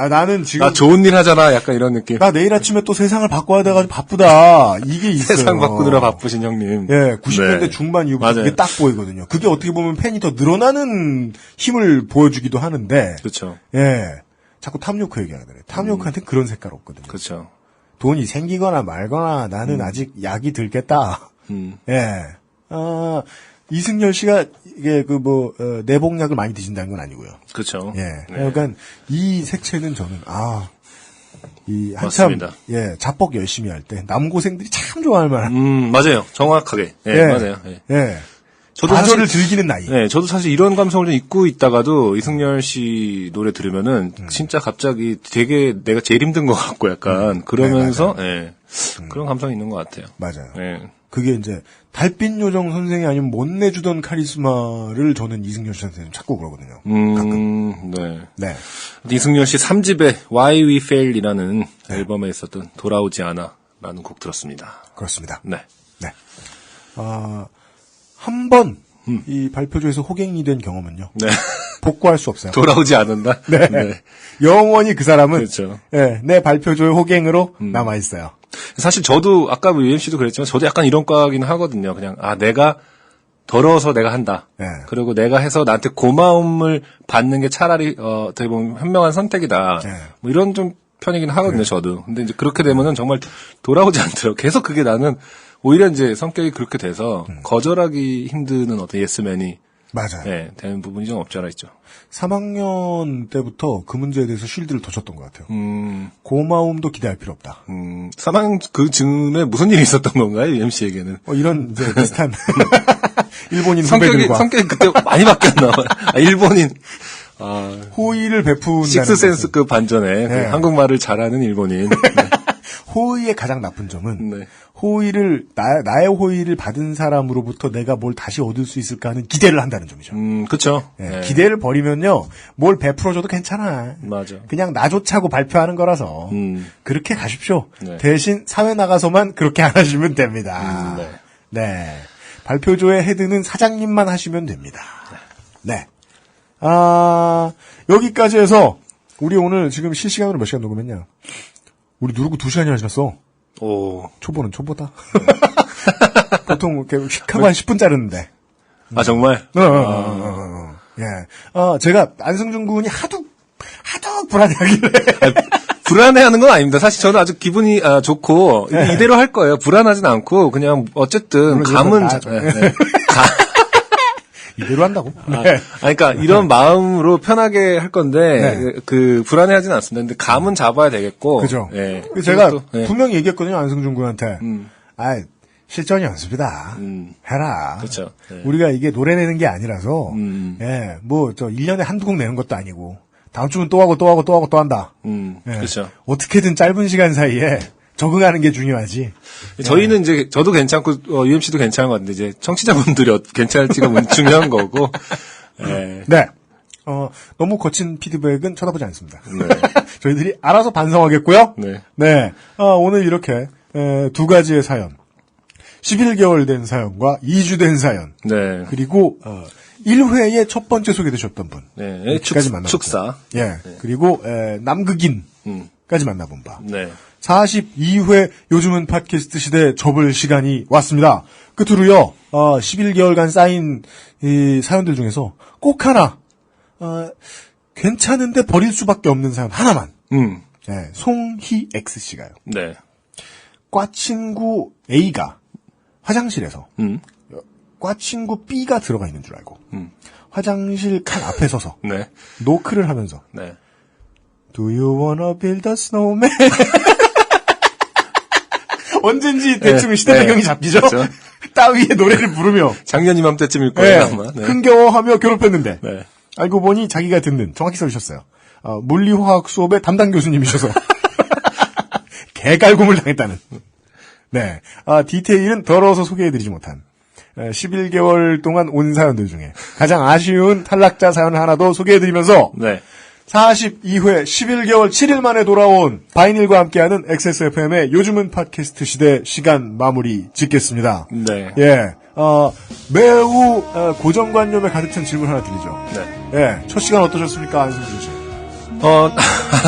나는 지금 나 좋은 일 하잖아. 약간 이런 느낌. 나 내일 아침에 또 세상을 바꿔야 돼가지고 바쁘다. 이게 있어요. 세상 바꾸느라 바쁘신 형님. 예, 90년대 네. 중반 이후부터 맞아요. 그게 딱 보이거든요. 그게 어떻게 보면 팬이 더 늘어나는 힘을 보여주기도 하는데, 그렇죠. 예, 자꾸 탐욕크 얘기하잖아요. 탐욕크한테 그런 색깔 없거든요. 그렇죠. 돈이 생기거나 말거나 나는 아직 약이 들겠다. 예, 이승열 씨가 이게 내복약을 많이 드신다는 건 아니고요. 그렇죠. 예, 네. 그러니까 이 색채는 저는 이 한참 맞습니다. 예 자뻑 열심히 할 때 남고생들이 참 좋아할 만한 맞아요. 정확하게. 예, 예. 맞아요. 예. 예 저도 좌절을 즐기는 나이. 네, 저도 사실 이런 감성을 좀 잊고 있다가도 이승열 씨 노래 들으면은 진짜 갑자기 되게 내가 제일 힘든 것 같고 약간 그러면서 예, 그런 감성이 있는 것 같아요. 맞아요. 예. 그게 이제 달빛 요정 선생이 아니면 못 내주던 카리스마를 저는 이승열 씨한테 찾고 그러거든요. 가끔. 네. 네. 이승열 씨 3집의 Why We Fail이라는 앨범에 있었던 돌아오지 않아라는 곡 들었습니다. 그렇습니다. 네. 네. 한 번 이 발표조에서 호갱이 된 경험은요. 네. 복구할 수 없어요. 돌아오지 않는다? 네. 네. 영원히 그 사람은 그렇죠. 예, 내 발표조의 호갱으로 남아 있어요. 사실 저도 아까 UMC도 그랬지만 저도 약간 이런 과기는 하거든요. 그냥 내가 더러워서 내가 한다. 네. 그리고 내가 해서 나한테 고마움을 받는 게 차라리 어떻게 보면 현명한 선택이다. 네. 뭐 이런 좀 편이긴 하거든요. 저도. 근데 이제 그렇게 되면은 정말 돌아오지 않더라고요. 계속 그게 나는 오히려 이제 성격이 그렇게 돼서 거절하기 힘드는 어떤 예스맨이 맞아요. 네, 되는 부분이 좀 없지 않아 있죠. 3학년 때부터 그 문제에 대해서 쉴드를 더 쳤던 것 같아요. 고마움도 기대할 필요 없다. 3학년 그 즈음에 무슨 일이 있었던 건가요? UMC에게는. 이런 이제 비슷한 일본인 성격이 후배들과 그때 많이 바뀌었나 봐요. 일본인. 호의를 베푼다는 식스센스급 반전에 네. 한국말을 잘하는 일본인. 네. 호의의 가장 나쁜 점은 네. 호의를 나의 호의를 받은 사람으로부터 내가 뭘 다시 얻을 수 있을까 하는 기대를 한다는 점이죠. 그렇죠. 예, 네. 기대를 버리면요, 뭘 베풀어줘도 괜찮아. 맞아. 그냥 나 좋자고 발표하는 거라서 그렇게 가십시오. 네. 대신 사회 나가서만 그렇게 안 하시면 됩니다. 네. 네. 발표조의 헤드는 사장님만 하시면 됩니다. 네. 여기까지 해서 우리 오늘 지금 실시간으로 몇 시간 녹음했냐? 우리 누르고 2시간이나 지났어. 오. 초보는 초보다. 보통 이렇게 휙하고 한 10분 자르는데. 정말? 예. 제가 안승준 군이 하도 불안해하길래. 불안해하는 건 아닙니다. 사실 저는 아주 기분이 좋고 네. 이대로 할 거예요. 불안하진 않고 그냥 어쨌든 감은 이대로 한다고? 네. 그러니까 이런 마음으로 편하게 할 건데 네. 불안해하진 않습니다. 근데 감은 잡아야 되겠고. 그죠. 예. 제가 또, 예. 분명히 얘기했거든요, 안승준 군한테. 실전 연습이다. 해라. 그렇죠. 예. 우리가 이게 노래 내는 게 아니라서, 예, 1년에 한두 곡 내는 것도 아니고, 다음 주는 또 하고 또 하고 또 하고 또 한다. 예. 그렇죠. 어떻게든 짧은 시간 사이에 적응하는 게 중요하지. 저희는 이제 저도 괜찮고 UMC도 괜찮은 것 같은데 이제 청취자분들이 괜찮을지가 중요한 거고. 예. 네. 너무 거친 피드백은 쳐다보지 않습니다. 네. 저희들이 알아서 반성하겠고요. 네. 네. 오늘 이렇게 2가지의 사연. 11개월 된 사연과 2주 된 사연. 네. 그리고 1회에 첫 번째 소개되셨던 분. 네. 축사. 예. 네. 그리고 남극인까지 만나본 바. 네. 42회 요즘은 팟캐스트 시대 접을 시간이 왔습니다. 끝으로요. 11개월간 쌓인 이 사연들 중에서 꼭 하나 괜찮은데 버릴 수밖에 없는 사연 하나만. 네, 송희 X씨가요. 네. 과친구 A가 화장실에서 과친구 B가 들어가 있는 줄 알고 화장실 칸 앞에 서서 네. 노크를 하면서 네. Do you wanna build a snowman? 언젠지 대충 네, 시대 배경이 잡히죠? 그렇죠. 따위의 노래를 부르며 작년 이맘때쯤일 거예요, 네, 아마. 네. 흥겨워하며 괴롭혔는데 네. 알고 보니 자기가 듣는 정확히 써주셨어요. 물리화학 수업의 담당 교수님이셔서 개갈굼을 당했다는. 네, 디테일은 더러워서 소개해드리지 못한 11개월 동안 온 사연들 중에 가장 아쉬운 탈락자 사연을 하나 더 소개해드리면서 네. 42회 11개월 7일 만에 돌아온 바이닐과 함께하는 XSFM의 요즘은 팟캐스트 시대 시간 마무리 짓겠습니다. 네. 예, 매우 고정관념에 가득 찬 질문 하나 드리죠. 네. 예, 첫 시간 어떠셨습니까, 안승준 씨?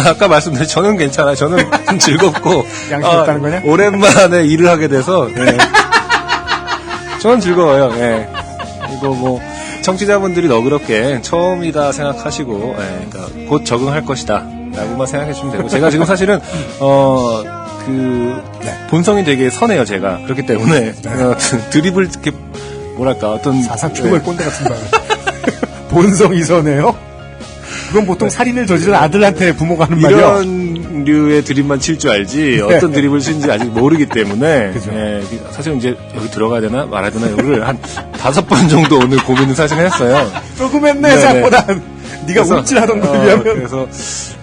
아까 말씀드린 저는 괜찮아요. 저는 좀 즐겁고 양심 없다는 거냐? 오랜만에 일을 하게 돼서 네. 저는 즐거워요. 예. 이거 뭐 청취자분들이 너그럽게 처음이다 생각하시고, 그러니까 곧 적응할 것이다 라고만 생각해 주시면 되고, 제가 지금 사실은 네. 본성이 되게 선해요. 제가 그렇기 때문에 드립을 이렇게 뭐랄까 어떤 사상 최고의 꼰대 같은 말. 본성이 선해요? 그건 보통 살인을 저지른 아들한테 부모가 하는 말이요. 이런 류의 드립만 칠 줄 알지 어떤 드립을 치는지 아직 모르기 때문에 그죠. 예, 사실 이제 여기 들어가야 되나 말아야 되나 여기를 한 5번 정도 오늘 고민을 사실 했어요. 조금 했네, 네네. 생각보다. 네가 움찔하던 거에 비하면. 그래서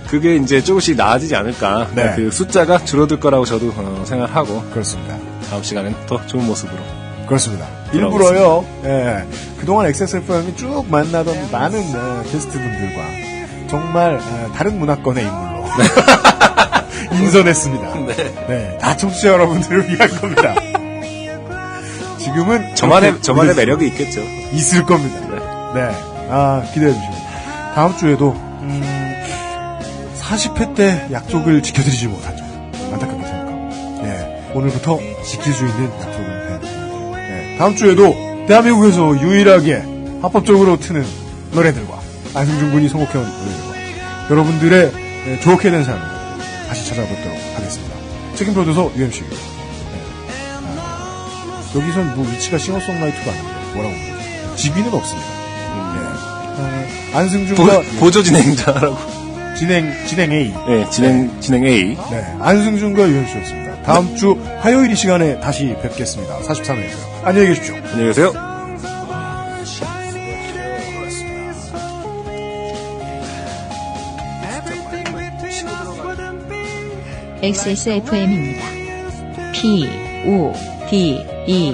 그게 이제 조금씩 나아지지 않을까. 네. 그 숫자가 줄어들 거라고 저도 생각하고 그렇습니다. 다음 시간엔 더 좋은 모습으로. 그렇습니다. 일부러요. 예. 그동안 XSFM이 쭉 만나던 많은 게스트분들과 정말 다른 문화권의 인물로 인선했습니다. 네. 다 청취자 여러분들을 위한 겁니다. 지금은 저만의 매력이 있겠죠. 있을 겁니다. 네. 기대해 주시고 다음 주에도 40회 때 약속을 지켜드리지 못하죠. 안타깝게 생각하고. 네. 오늘부터 지킬 수 있는 약속을 해야 네. 다음 주에도 대한민국에서 유일하게 합법적으로 트는 노래들과 안승준 군이 선곡해온 노래들과 여러분들의 좋게 된 삶을 다시 찾아뵙도록 하겠습니다. 책임 프로듀서 UMC입니다. 네. 여기선 뭐 위치가 싱어송라이터가 아닌데 뭐라고 부르죠? 지위는 없습니다. 네. 안승준과 보조 진행자라고. 진행 A. 네, 진행 A. 네, 안승준과 UMC였습니다. 다음 주 화요일 이 시간에 다시 뵙겠습니다. 43회에서요. 안녕히 계십시오. 안녕히 계세요. XSFM입니다. PODERA